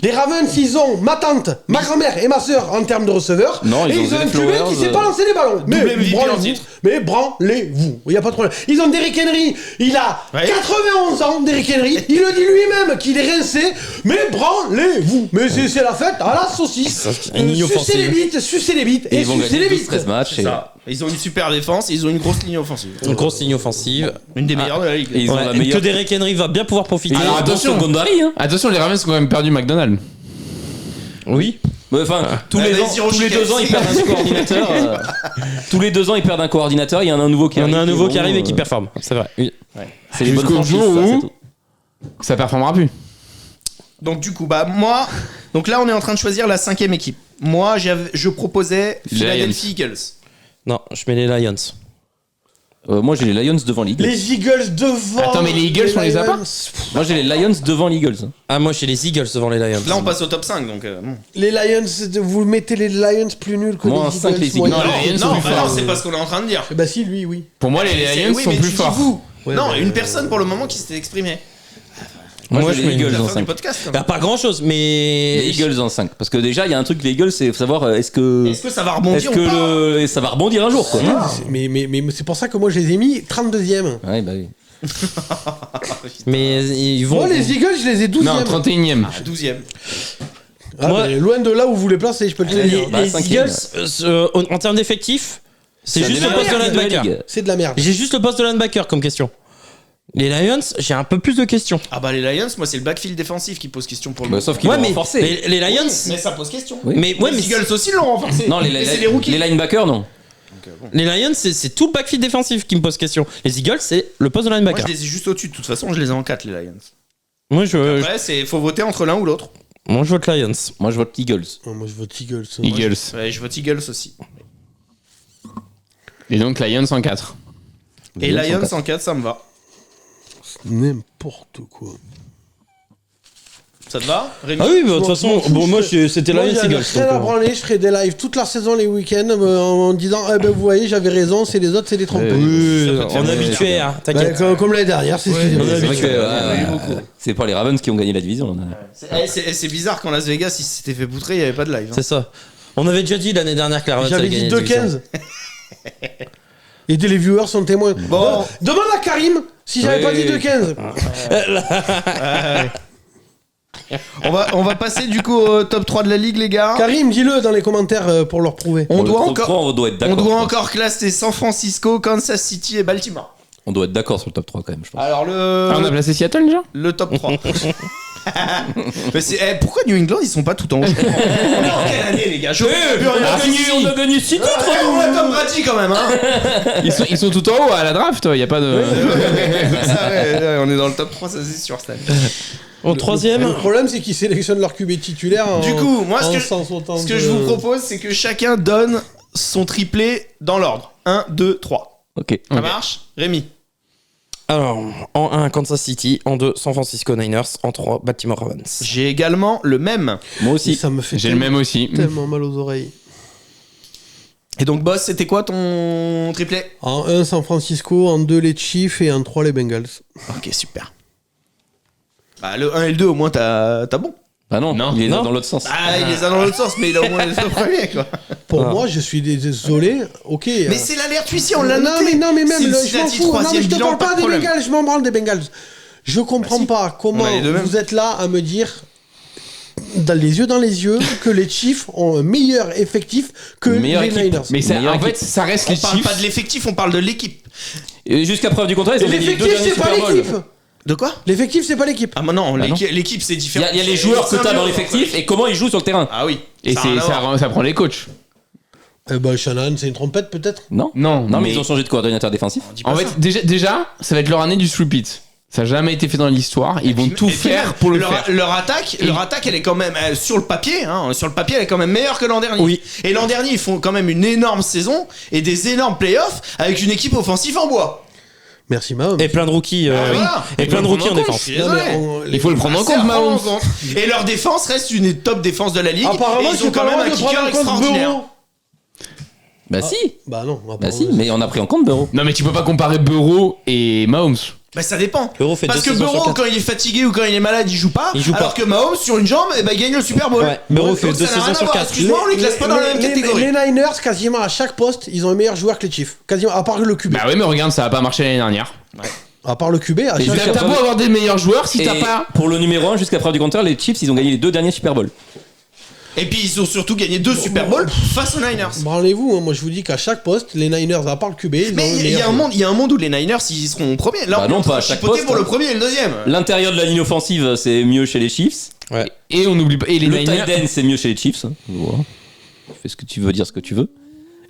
Les Ravens, ils ont ma tante, ma grand-mère et ma sœur en termes de receveurs. Non, ils et ont ils ont un Zay QB Flowers, qui sait pas lancer les ballons. Mais double MVP en branlez-vous. titre. Mais branlez-vous. Il y a pas de problème. Ils ont Derrick Henry. Il a Ouais. 91 ans, Derrick Henry. Il le dit lui-même qu'il est rincé. Mais branlez-vous. Mais c'est la fête à la saucisse. Une ligne offensive. Sucez les bites. Et ils vont sucez gagner les bites. 12-13 matchs. C'est Et ça. Ils ont une super défense et ils ont une grosse ligne offensive. Une grosse ligne offensive. Une des meilleures de la ligue. et ils ont Ouais, la que meilleure. Derrick Henry va bien pouvoir profiter. Et Alors, un bon attention. secondary hein. Attention, les Ravens ont quand même perdu McDonald. Oui. Ouais, enfin, tous les vas-y, ans, tous les 2 ans, ils perdent un coordinateur. Tous les 2 ans, ils perdent un coordinateur. Il y en a un nouveau qui Il y en arrive. a un nouveau qui bon, arrive et qui performe. C'est vrai. Oui. C'est les bonnes Jusqu'au franchises, jour ça, où- c'est tout. Ça performera plus. Donc du coup, bah moi, donc là on est en train de choisir la 5ème équipe. Moi, je proposais Philadelphia Eagles. Non, je mets les Lions. Moi, j'ai les Lions devant l'Eagles. Les Eagles devant. Attends, mais les Eagles, on les a pas Lions. Moi, j'ai les Lions devant l'Eagles. Ah, moi, j'ai les Eagles devant les Lions. Là, on passe au top 5, donc. Bon. Les Lions, vous mettez les Lions plus nuls que Moi, les un 5, Eagles. les moi, Eagles. Non, les Lions sont plus bah forts. non, c'est pas ce qu'on est en train de dire. Bah si, lui, oui. Pour moi, les Lions Oui, sont mais plus tu dis forts. vous. Ouais, non, mais- une personne pour le moment qui s'était exprimée. Moi, je j'ai les mets Eagles La en fin du 5. podcast. quand Bah, même. pas grand chose, mais. Les Eagles en 5. Parce que déjà, il y a un truc, les Eagles, c'est faut savoir est-ce que. Est-ce que ça va rebondir Est-ce ou que pas ça va rebondir un jour, quoi. Mais c'est pour ça que moi je les ai mis 32e. Ouais, bah oui. Mais ils vont. Moi les Eagles, je les ai 12e. Non, 31ème. Ah, 12ème. Ah, Moi- mais loin de là où vous les placez, je peux te le Les, dire. Bah, les cinquième. Eagles, en termes d'effectifs, c'est la juste le meilleure poste de équipe la linebacker. ligue. C'est de la merde. J'ai juste le poste de linebacker comme question. Les Lions, j'ai un peu plus de questions. Ah bah les Lions, moi c'est le backfield défensif qui pose question pour le Bah, moment. sauf qu'ils Ouais, vont mais renforcer. les Lions. Mais ça pose question. Oui. Mais ouais, Les mais Eagles aussi l'ont renforcé. Non, Mais c'est les rookies. les linebackers, non. les Lions, c'est tout le backfield défensif qui me pose question. Les Eagles, c'est le poste de Moi linebacker. je les ai juste au-dessus. De toute façon, je les ai en 4 les Lions. Moi, je Après, faut voter entre l'un ou l'autre. vote Lions. Moi, je vote Eagles. Oh, moi je vote Eagles. Eagles. Ouais, je vote Eagles aussi. Et donc Lions en 4. Et Lions en 4, ça me va. N'importe quoi. Ça te va, Rémi? Ah oui, bah, de toute façon, bon, moi c'était Moi, Lions j'en ai Eagles. rien à branler, je ferai des lives toute la saison, les week-ends, en disant eh ben, vous voyez, j'avais raison, c'est les autres, c'est des trompeurs. Oui, Ça peut te on faire est habitué, hein, t'inquiète. Comme l'année dernière, c'est ce qui s'est on est passé. C'est vrai que habitué. c'est pas les Ravens qui ont gagné la division. là. C'est bizarre quand Las Vegas, il s'était fait poutrer, il n'y avait pas de live. C'est ça. On avait déjà dit l'année dernière que la Ravens J'avais avait dit gagné la division. 2-15. Et les viewers sont témoins. Bon. Demande à Karim si j'avais pas dit 2-15. On va passer du coup au top 3 de la ligue, les gars. Karim, dis-le dans les commentaires pour leur prouver. On Le doit top 3, on doit être On d'accord. doit encore classer San Francisco, Kansas City et Baltimore. On doit être d'accord sur le top 3 quand même, je pense. Alors Ah, on a placé Seattle déjà? le top 3. Mais pourquoi New England ils sont pas tout en haut? On est en quelle année, les gars? Je on a gagné 6 titres. on a Tom Brady quand même, hein. Ils sont tout en haut à la draft, y a pas de. Ça, ouais, on est dans le top 3, ça c'est sûr, Stan. Au troisième, Le problème, c'est qu'ils sélectionnent leur QB titulaire en, Du coup, moi, en ce sens que je vous propose, c'est que chacun donne son triplé dans l'ordre. 1, 2, 3. Ok. Ça marche? Rémi. alors en 1 Kansas City, en 2 San Francisco Niners, en 3 Baltimore Ravens. J'ai également le même. Moi aussi. Ça me fait J'ai le même aussi. tellement mal aux oreilles. Et donc, boss, c'était quoi ton triplé? En 1, San Francisco, en 2, les Chiefs et en 3, les Bengals. Ok, super. Bah, le 1 et le 2, au moins, t'as bon. Ah non, Non. il est Non. dans l'autre sens. Ah, il les a dans l'autre sens, mais il a au moins les deux premiers, quoi. Pour Ah. moi, je suis désolé. Ok. Mais c'est l'alerte ici, on l'a non, noté. mais même, C'est je m'en Cincinnati, fous. Non, mais troisième je te bilan, parle pas de des problème. Bengals, je m'en branle des Bengals. Je comprends si. pas comment On a les deux mêmes. vous êtes là à me dire, dans les yeux, que les Chiefs ont un meilleur effectif que Meilleure les équipe. Niners. Mais ça, Meilleure en fait, équipe. ça reste les On parle Chiefs. pas de l'effectif, on parle de l'équipe. Et jusqu'à preuve du contraire, ils ont gagné les deux L'effectif, derniers c'est pas Super Bowl. l'équipe. De quoi? L'effectif, c'est pas l'équipe. Ah, non, Bah non. l'équipe c'est Il différent. y a les joueurs que t'as dans l'effectif et comment ils jouent sur le terrain. Ah oui. Et Ça a rien à voir. ça prend les coachs. Eh ben, Shanahan, c'est une trompette, peut-être. Non. Non, Non, mais ils ont changé de coordinateur défensif. On dit pas En ça. fait, déjà, ça va être leur année du repeat. Ça n'a jamais été fait dans l'histoire. Ils vont tout Et puis faire même, pour le leur, faire. Leur attaque, elle est quand même sur le papier, elle est quand même meilleure que l'an dernier. Oui. Et l'an dernier, ils font quand même une énorme saison et des énormes playoffs avec une équipe offensive en bois. Merci, Mahomes. Et plein de rookies, Voilà. et plein de rookies en défense. Je suis Non, désolé. mais Il faut le prendre en C'est à compte, prendre en Mahomes. compte. Et leur défense reste une des top défenses de la ligue. Apparemment, et ils c'est ont pas quand même loin un de prendre kicker en compte extraordinaire. Burrow. Bah si. Bah non. Bah si, mais on a pris en compte Burrow. Non, mais tu peux pas comparer Burrow et Mahomes. Bah ça dépend. Burrow fait Parce deux que saisons sur Burrow, quatre. quand il est fatigué ou quand il est malade, il joue pas. Il joue pas. alors que Mahomes, sur une jambe, il gagne le Super Bowl. Ouais, Burrow Donc, fait ça deux n'a rien saisons à sur voir. quatre. Excuse-moi, on les classe pas dans la même catégorie. Les Niners, quasiment à chaque poste, ils ont un meilleur joueur que les Chiefs. Quasiment, à part le QB. Bah ouais, mais regarde, ça a pas marché l'année dernière. À part le QB, à Et chaque jusqu'à T'as beau avoir des meilleurs joueurs, si Et t'as pas. pour le numéro 1, jusqu'à preuve du contraire, les Chiefs, ils ont gagné les deux derniers Super Bowl. Et puis ils ont surtout gagné 2 Super Bowls face aux Niners. Branlez-vous, hein, moi je vous dis qu'à chaque poste, les Niners, à part le QB, ils ont Mais le il y meilleur a un joueur. monde, il y a un monde où les Niners ils seront premiers. Là, Bah on non, est en train pas à de chaque chipoter poste, pour hein. le premier et le deuxième. L'intérieur de la ligne offensive, c'est mieux chez les Chiefs. Ouais. Et on n'oublie pas. Et les Le Niners. tight end, c'est mieux chez les Chiefs. Voilà. Fais ce que tu veux, dire ce que tu veux.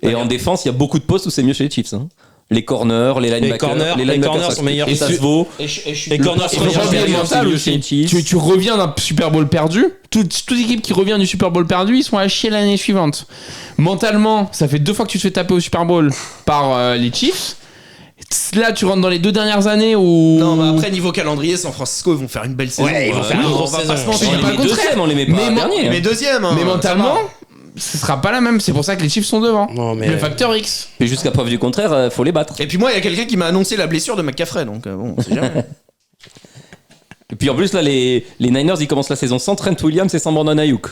Et en défense, il y a beaucoup de postes où c'est mieux chez les Chiefs. Hein. Les corners, les linebackers. les corners sont meilleurs. Et ça se vaut. Les corners sont Il faut meilleurs. pas oublier le c'est mental mieux chez les aussi. Chiefs. Tu reviens d'un Super Bowl perdu. Toute équipe qui revient du Super Bowl perdu, ils sont à chier l'année suivante. Mentalement, ça fait 2 fois que tu te fais taper au Super Bowl par les Chiefs. Là, tu rentres dans les 2 dernières années où. Non, mais après niveau calendrier, San Francisco ils vont faire une belle saison. Ouais, ils vont faire une grosse on va pas saison. se Je dis mentir. pas le contraire. Deuxième, on les met pas Mais dernier. Mais deuxième. hein, Mais ça mentalement, va. ce sera pas la même. C'est pour ça que les Chiefs sont devant. Non, mais- Le facteur X. Et jusqu'à preuve du contraire, faut les battre. Et puis moi, il y a quelqu'un qui m'a annoncé la blessure de McCaffrey, donc bon, on sait jamais. Et puis en plus, là, les Niners, ils commencent la saison sans Trent Williams et sans Brandon Ayuk.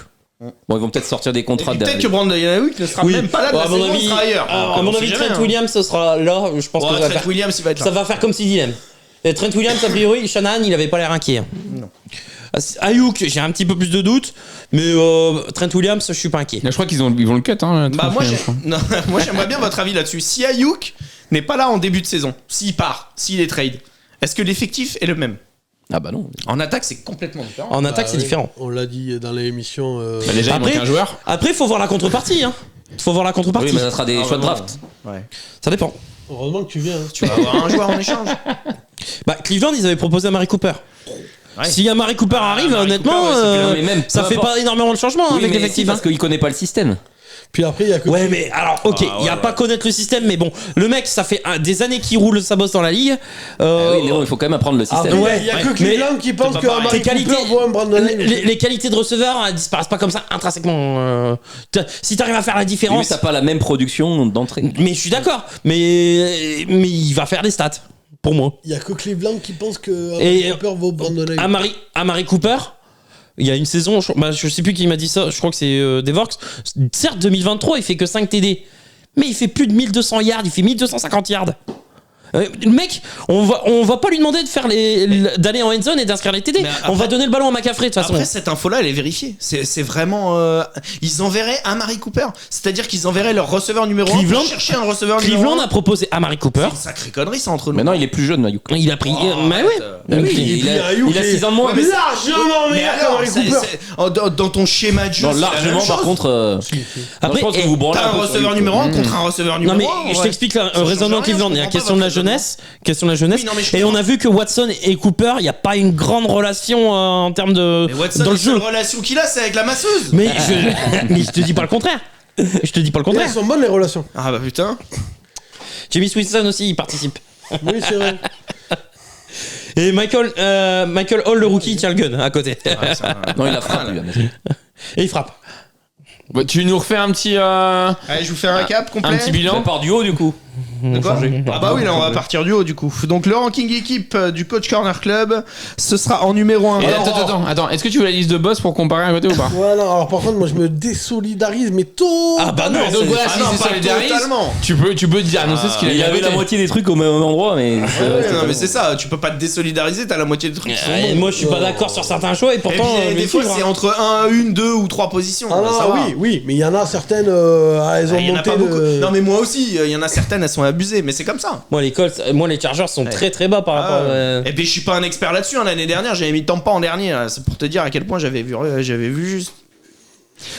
Bon, ils vont peut-être sortir des Et contrats puis derrière. peut-être que Brandon Ayuk ne sera Oui. même pas là de Ouais, la à mon saison, il avis, sera ailleurs. à On mon sait avis, jamais, Trent hein. Williams, ce sera là. Je pense que Ouais, ça va Trent faire. Williams, il va être Ça là. va faire comme CD Lamb. Et Trent Williams, a priori, Shanahan, il avait pas l'air inquiet. Non. Ayuk, j'ai un petit peu plus de doutes, mais Trent Williams, je suis pas inquiet. Je crois qu'ils vont le cut. Hein, Bah moi, je crois. non, moi j'aimerais bien votre avis là-dessus. Si Ayuk n'est pas là en début de saison, s'il part, s'il est trade, est-ce que l'effectif est le même? Ah bah non. En attaque, c'est complètement différent. En attaque, c'est oui, différent. On l'a dit dans l'émission. Bah, déjà, il Après- manque un joueur. Après, il faut voir la contrepartie. Hein. Faut voir la contrepartie. Oui, mais ça sera des choix de draft. Ouais. Ça dépend. Heureusement que tu viens. hein. Tu vas avoir un joueur en échange. Bah, Cleveland, ils avaient proposé à Mari Cooper. Ouais. Si un Mari Cooper arrive, Mari honnêtement, Cooper, ouais, c'est Non, mais même, ça peu fait importe. pas énormément de changements Oui, avec mais l'effectif. si, parce qu'il connaît pas le système. Puis après, il y a que. Ouais, mais alors, ok, il y a pas connaître le système, mais bon, le mec, ça fait des années qu'il roule sa bosse dans la ligue. Oui, Léon, il faut quand même apprendre le système. Après, il y a que Cleveland qui pense que Amari Cooper vaut un Brandon Ayuk. Les qualités de receveur elles disparaissent pas comme ça intrinsèquement. Si t'arrives à faire la différence. Oui, t'as pas la même production d'entrée. Mais je suis d'accord, mais il va faire des stats. Pour moi. Il y a que Cleveland qui pense que Amari Cooper vaut Brandon Ayuk. Amari Cooper. Il y a une saison, je sais plus qui m'a dit ça, je crois que c'est Devorx. Certes, 2023, il fait que 5 TD. Mais il fait plus de 1200 yards, il fait 1250 yards. Le mec, on va pas lui demander de faire d'aller en end zone et d'inscrire les TD. Après, on va donner le ballon à McCaffrey de toute façon. Après, cette info-là, elle est vérifiée. C'est vraiment. Ils enverraient Amari Cooper. C'est-à-dire qu'ils enverraient leur receveur numéro 1 pour chercher un receveur numéro 1. Cleveland a proposé Amari Cooper. C'est une sacrée connerie, ça, entre nous. Maintenant, il est plus jeune, Ayuk. Il a pris. Mais oui. Il a 6 ans de moins. Ouais, mais largement meilleur qu'Amari Cooper. Dans ton schéma de jeu. Non, largement, par contre. Après, je pense que vous branlez t'as un receveur numéro 1 contre un receveur numéro 1. Non, mais je t'explique le raisonnement de Cleveland. Il y a la question de la jeunesse. Oui, et on a vu que Watson et Cooper, il n'y a pas une grande relation en termes de. Mais Watson, dans le jeu. La relation qu'il a, c'est avec la masseuse. Mais je te dis pas le contraire. Je te dis pas le contraire. Elles sont bonnes les relations. Ah bah putain. James Winston aussi, il participe. Oui, c'est vrai. Et Michael Hall, le rookie, il tient le gun à côté. Non, il a frappé, lui. Et il frappe. Bah, tu nous refais un petit. Allez, je vous fais un récap complet. Un petit bilan. Par du haut, du coup. De quoi Ah bah oui, là on va partir du haut du coup. Donc le ranking équipe du Coach Corner Club, ce sera en numéro 1. Attends, est-ce que tu veux la liste de boss pour comparer à côté ou pas? Ouais, non, alors par contre, moi je me désolidarise, mais tôt. Ah bah non, donc voilà, si c'est solidarise, tu peux dire annoncer ce qu'il a Il y avait la moitié des trucs au même endroit, mais. Non mais c'est ça, tu peux pas te désolidariser, t'as la moitié des trucs qui sont bons. Moi je suis pas d'accord sur certains choix et pourtant. Et des fois c'est entre 1, 2 ou 3 positions. Ah non, ça va. oui, mais il y en a certaines, elles ont Il y en a monté pas beaucoup. de. Non mais moi aussi, il y en a certaines, elles sont abusées, mais c'est comme ça. Moi les Chargers sont très très bas par rapport. Et puis je suis pas un expert là-dessus. L'année dernière, j'avais mis Tampa en dernier. Là. C'est pour te dire à quel point j'avais vu juste.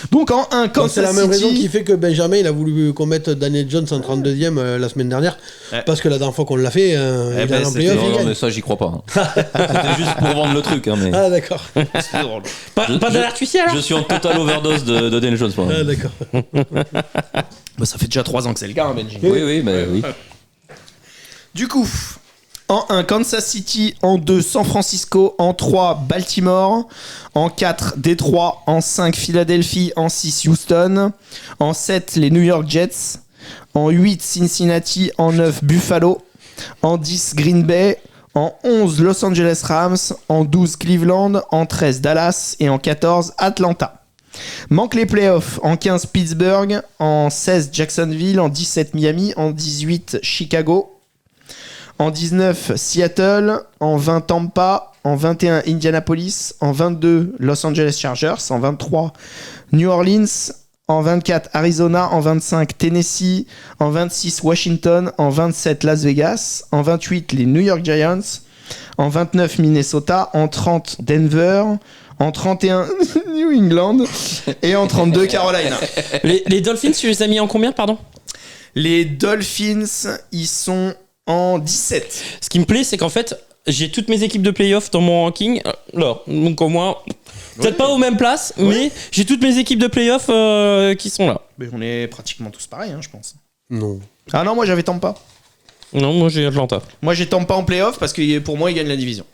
Donc en 1, Kansas C'est la même City. raison qui fait que Benjamin il a voulu qu'on mette Daniel Jones en 32ème la semaine dernière. Ouais. Parce que la dernière fois qu'on l'a fait, il a un playoff. Non, mais ça, j'y crois pas. C'était juste pour vendre le truc. Mais... Ah d'accord. C'est drôle. Pas d'alerte huissier alors. Je suis en total overdose de Daniel Jones. Ah d'accord. Bah, ça fait déjà 3 ans que c'est le cas, hein, Benji. Oui, bah oui. Du coup, en 1, Kansas City. En 2, San Francisco. En 3, Baltimore. En 4, Détroit. En 5, Philadelphie. En 6, Houston. En 7, les New York Jets. En 8, Cincinnati. En 9, Buffalo. En 10, Green Bay. En 11, Los Angeles Rams. En 12, Cleveland. En 13, Dallas. Et en 14, Atlanta. Manque les playoffs. En 15, Pittsburgh. En 16, Jacksonville. En 17, Miami. En 18, Chicago. En 19, Seattle. En 20, Tampa. En 21, Indianapolis. En 22, Los Angeles Chargers. En 23, New Orleans. En 24, Arizona. En 25, Tennessee. En 26, Washington. En 27, Las Vegas. En 28, les New York Giants. En 29, Minnesota. En 30, Denver. En 31, New England. Et en 32, Carolina. Les Dolphins, tu les as mis en combien, pardon? Les Dolphins, ils sont en 17. Ce qui me plaît, c'est qu'en fait, j'ai toutes mes équipes de playoff dans mon ranking. Là, donc au moins, peut-être pas aux mêmes places, mais j'ai toutes mes équipes de playoff qui sont là. Mais on est pratiquement tous pareils, hein, je pense. Non. Ah non, moi j'avais Tampa. Non, moi j'ai Atlanta. Moi j'ai Tampa en playoff parce que pour moi ils gagnent la division.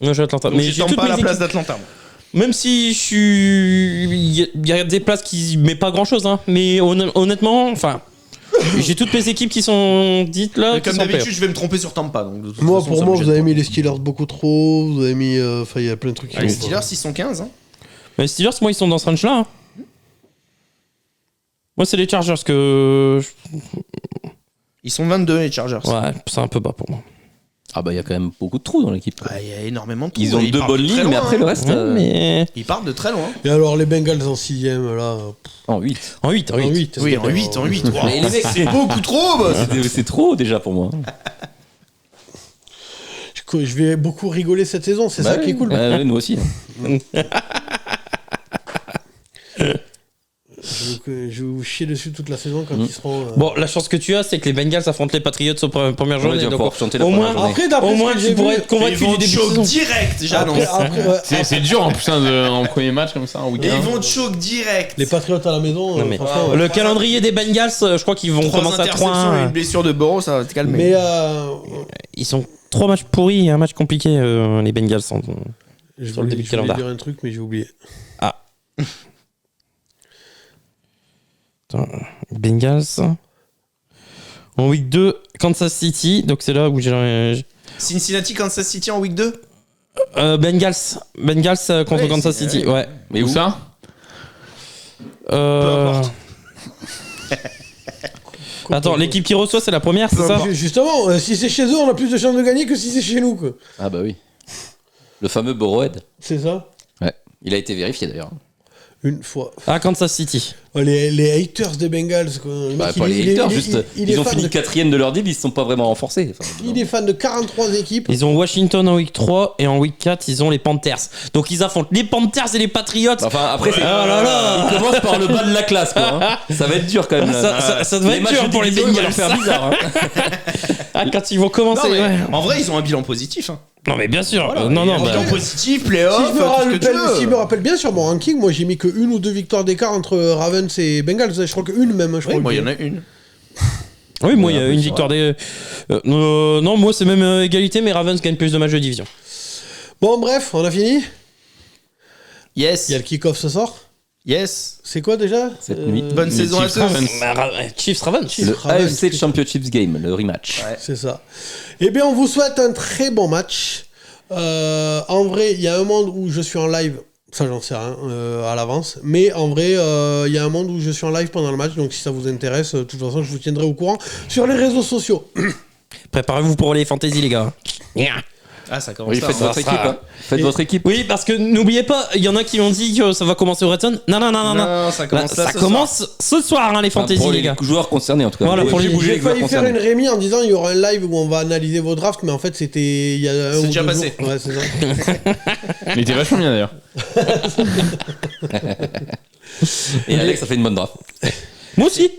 Moi j'ai Atlanta. Donc Mais j'ai j'ai Tampa toutes à la mes place équipes. d'Atlanta. moi. Même si il y a des places qui met pas grand chose, hein. Mais honnêtement, enfin, j'ai toutes mes équipes qui sont dites là. Mais qui comme sont en d'habitude, playoff. je vais me tromper sur Tampa. Donc de toute Moi, façon, pour ça moi, me vous gêne avez pas. mis les Steelers beaucoup trop. Vous avez mis. Enfin, il y a plein de trucs qui Ah, les vont pas. Steelers, ils sont 15. Hein. Mais les Steelers, moi, ils sont dans ce range-là. Hein. Moi, c'est les Chargers que. Ils sont 22 les Chargers. Ouais, c'est un peu bas pour moi. Ah bah il y a quand même beaucoup de trous dans l'équipe. Il y a énormément de trous. Ils ont Ils deux partent bonnes de très lignes, mais loin, après hein. le reste. Ouais, mais. Ils partent de très loin. Et alors, les Bengals en 6ème, là. En 8. En 8, en 8. En 8. Oui, en 8, en 8. Wow, Mais les mecs, c'est beaucoup trop, boss. C'est trop déjà pour moi. Je vais beaucoup rigoler cette saison, c'est ça qui est cool. Ouais, nous aussi. Je je vais vous chier dessus toute la saison quand ils seront. Bon, la chance que tu as, c'est que les Bengals affrontent les Patriots aux premières journées. Donc, chanter la au moins, première journée. Après, d'après au ce moins, que tu j'ai pourrais vu, être convaincu du début de saison. direct, j'annonce. C'est dur en plus en premier match comme ça en Et week-end. ils vont te choke direct. Les Patriots à la maison, Non, mais franchement. le calendrier des Bengals, je crois qu'ils vont 3 commencer à interceptions et 3-1. une blessure de Burrow, ça va te calmer. Mais Ils sont 3 matchs pourris et un match compliqué, les Bengals. je Sur le début de voulais calendrier. dire un truc, mais j'ai oublié. Attends, Bengals. En week 2, Kansas City. Donc c'est là où j'ai. Cincinnati, Kansas City en week 2. Bengals contre Ouais, Kansas c'est- City. Ouais. Mais Où où ça importe. Attends, l'équipe qui reçoit, c'est la première, c'est ça Justement, si c'est chez eux, on a plus de chances de gagner que si c'est chez nous, quoi. Ah bah oui. Le fameux Burrowhead. C'est ça. Ouais. Il a été vérifié d'ailleurs. Une fois. Ah, Kansas City. Oh, les haters des Bengals, quoi. Le Bah, mec, pas les haters, juste. il est Ils ont fan fini de- 4ème de leur deal, ils se sont pas vraiment renforcés. Enfin, Il est fan de 43 équipes. Ils ont Washington en week 3 et en week 4, ils ont les Panthers. Donc ils affrontent les Panthers et les Patriots. Enfin, après, c'est. Oh là là. Ils commencent par le bas de la classe, quoi. Hein. Ça va être dur quand même. Là. Ça doit Les être matchs dur de pour les division, ils vont leur Bengals. faire bizarre. Hein. Ah, quand ils vont commencer. Non, mais ouais. en vrai, ils ont un bilan positif. Hein. Non, mais bien sûr. Voilà, non, il y a non, un bah, bilan positif, Si playoff, je, me tout ce que tu rappelle, veux. si je me rappelle bien sur mon ranking, moi j'ai mis que une ou deux victoires d'écart entre Ravens et Bengals. Je crois qu'une même. Je Oui, crois moi, que- il y en a une. oui, moi, il y a Ouais, une c'est victoire des. Non, moi, c'est même égalité, mais Ravens gagne plus de matchs de division. Bon, bref, on a fini. Yes. Il y a le kick-off ce soir. Yes. C'est quoi déjà Cette nuit. Bonne Les saison à Chiefs tous. Ravens. Chiefs Ravens. Le Ravens, AFC putain. Championship Game, le rematch. C'est ça. Eh bien, on vous souhaite un très bon match. En vrai, il y a un monde où je suis en live. Ça, j'en sais rien à l'avance. Mais en vrai, il y a un monde où je suis en live pendant le match. Donc, si ça vous intéresse, de toute façon, je vous tiendrai au courant sur les réseaux sociaux. Préparez-vous pour les fantasy, les gars. Ah, ça commence Oui, là. faites ça votre sera- équipe. Hein. Faites Et- votre équipe. Oui, parce que n'oubliez pas, il y en a qui ont dit que ça va commencer au Redstone. Non. Non, ça commence là. Ça ce commence ce soir, hein, les Enfin, fantasy, pour les gars. joueurs concernés en tout cas. Voilà, pour J'ai les- bougé J'ai les joueurs failli faire concernés. une Rémi en disant il y aura un live où on va analyser vos drafts. Mais en fait, c'était il y a un ou déjà deux passé. jours. Ouais, c'est ça. Il était vachement bien d'ailleurs. Et Alex a fait une bonne draft. Moi aussi.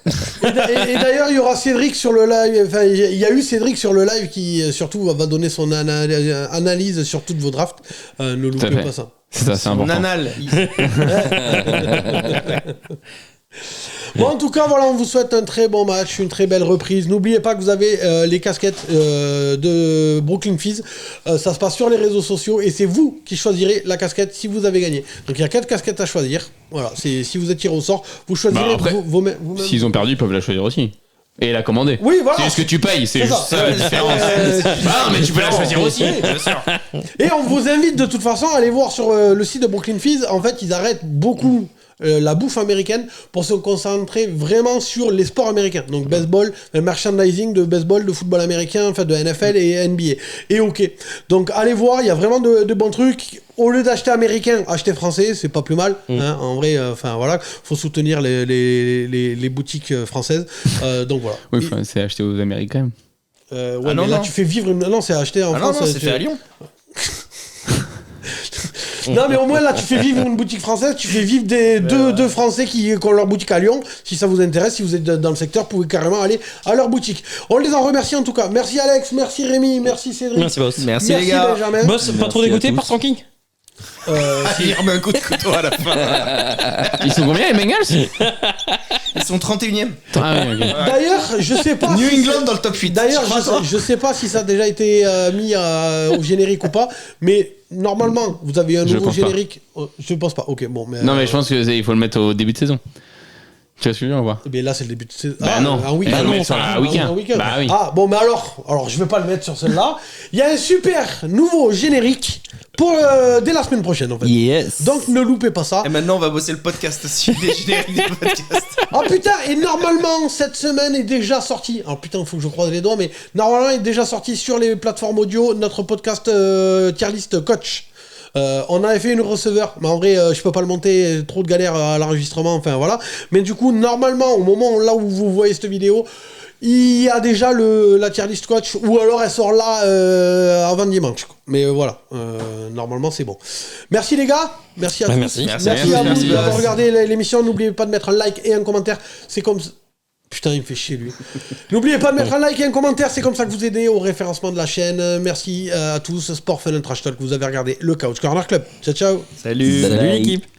Et d'ailleurs, il y aura Cédric sur le live. Enfin, il y a eu Cédric sur le live qui, surtout, va donner son analyse sur toutes vos drafts. Ne Tout à loupez fait. pas ça. C'est ça, c'est important. Nanal. Bon, en tout cas, voilà, on vous souhaite un très bon match, une très belle reprise. N'oubliez pas que vous avez les casquettes de Brooklyn Fizz. Ça se passe sur les réseaux sociaux et c'est vous qui choisirez la casquette si vous avez gagné. Donc, il y a 4 casquettes à choisir. Voilà, si vous êtes tiré au sort, vous choisirez Bah, après, vous-même. S'ils ont perdu, ils peuvent la choisir aussi. Et la commander. Oui, voilà. C'est juste que tu payes, c'est C'est juste ça. ça la différence. Ah, mais tu peux la choisir aussi. Bien sûr. Et on vous invite de toute façon à aller voir sur le site de Brooklyn Fizz. En fait, ils arrêtent beaucoup la bouffe américaine pour se concentrer vraiment sur les sports américains. Donc baseball, le merchandising de baseball, de football américain, enfin de NFL et NBA et hockey. Donc allez voir, il y a vraiment de bons trucs. Au lieu d'acheter américain, achetez français, c'est pas plus mal. Hein, en vrai, enfin voilà, faut soutenir les boutiques françaises. Donc voilà. Oui, enfin, c'est acheté aux Américains. Ouais, Ah non, mais là non. tu fais vivre une... Non, c'est acheté en Ah non, France. non, c'est tu- fait à Lyon. Non, mais au moins là, tu fais vivre une boutique française, tu fais vivre deux Français qui ont leur boutique à Lyon. Si ça vous intéresse, si vous êtes dans le secteur, vous pouvez carrément aller à leur boutique. On les en remercie en tout cas. Merci Alex, merci Rémi, merci Cédric. Merci, boss. Merci les gars. Benjamin. Boss, pas trop à dégoûté tous. par son king Il remet un coup de couteau à la fin. Ils sont combien les Bengals? Ils sont 31ème. Ah oui, ok. D'ailleurs, je sais pas. New si England c'est- dans le top 8. D'ailleurs, je sais pas si ça a déjà été mis au générique ou pas, mais normalement, vous avez un Je nouveau pense pas. générique. Je pense pas. Ok, bon, mais. Non, mais je pense qu'il faut le mettre au début de saison. Tu vas suivre, on va voir. Mais là, c'est le début de saison. Bah non. Un week-end. Bah non, Ah, sur un un week-end. week-end. Bah oui. Ah, bon, mais alors, je vais pas le mettre sur celle-là. Il y a un super nouveau générique pour dès la semaine prochaine, en fait. Yes. Donc, ne loupez pas ça. Et maintenant, on va bosser le podcast aussi, les génériques des podcasts. Ah putain, et normalement, cette semaine est déjà sortie. Alors putain, il faut que je croise les doigts, mais normalement, est déjà sorti sur les plateformes audio notre podcast tier list coach. On avait fait une receveur, mais en vrai, je peux pas le monter, trop de galères à l'enregistrement, enfin voilà. Mais du coup, normalement, au moment là où vous voyez cette vidéo, il y a déjà la tier list coach, ou alors elle sort là avant dimanche. Mais voilà, normalement c'est bon. Merci les gars, merci à tous. Merci. Merci à vous d'avoir regardé l'émission. N'oubliez pas de mettre un like et un commentaire. C'est comme ça. Putain, il me fait chier lui. N'oubliez pas de mettre un like et un commentaire, c'est comme ça que vous aidez au référencement de la chaîne. Merci à tous. Sport Fun and Trash Talk, vous avez regardé le Couch Corner Club. Ciao, ciao. Salut. Salut l'équipe.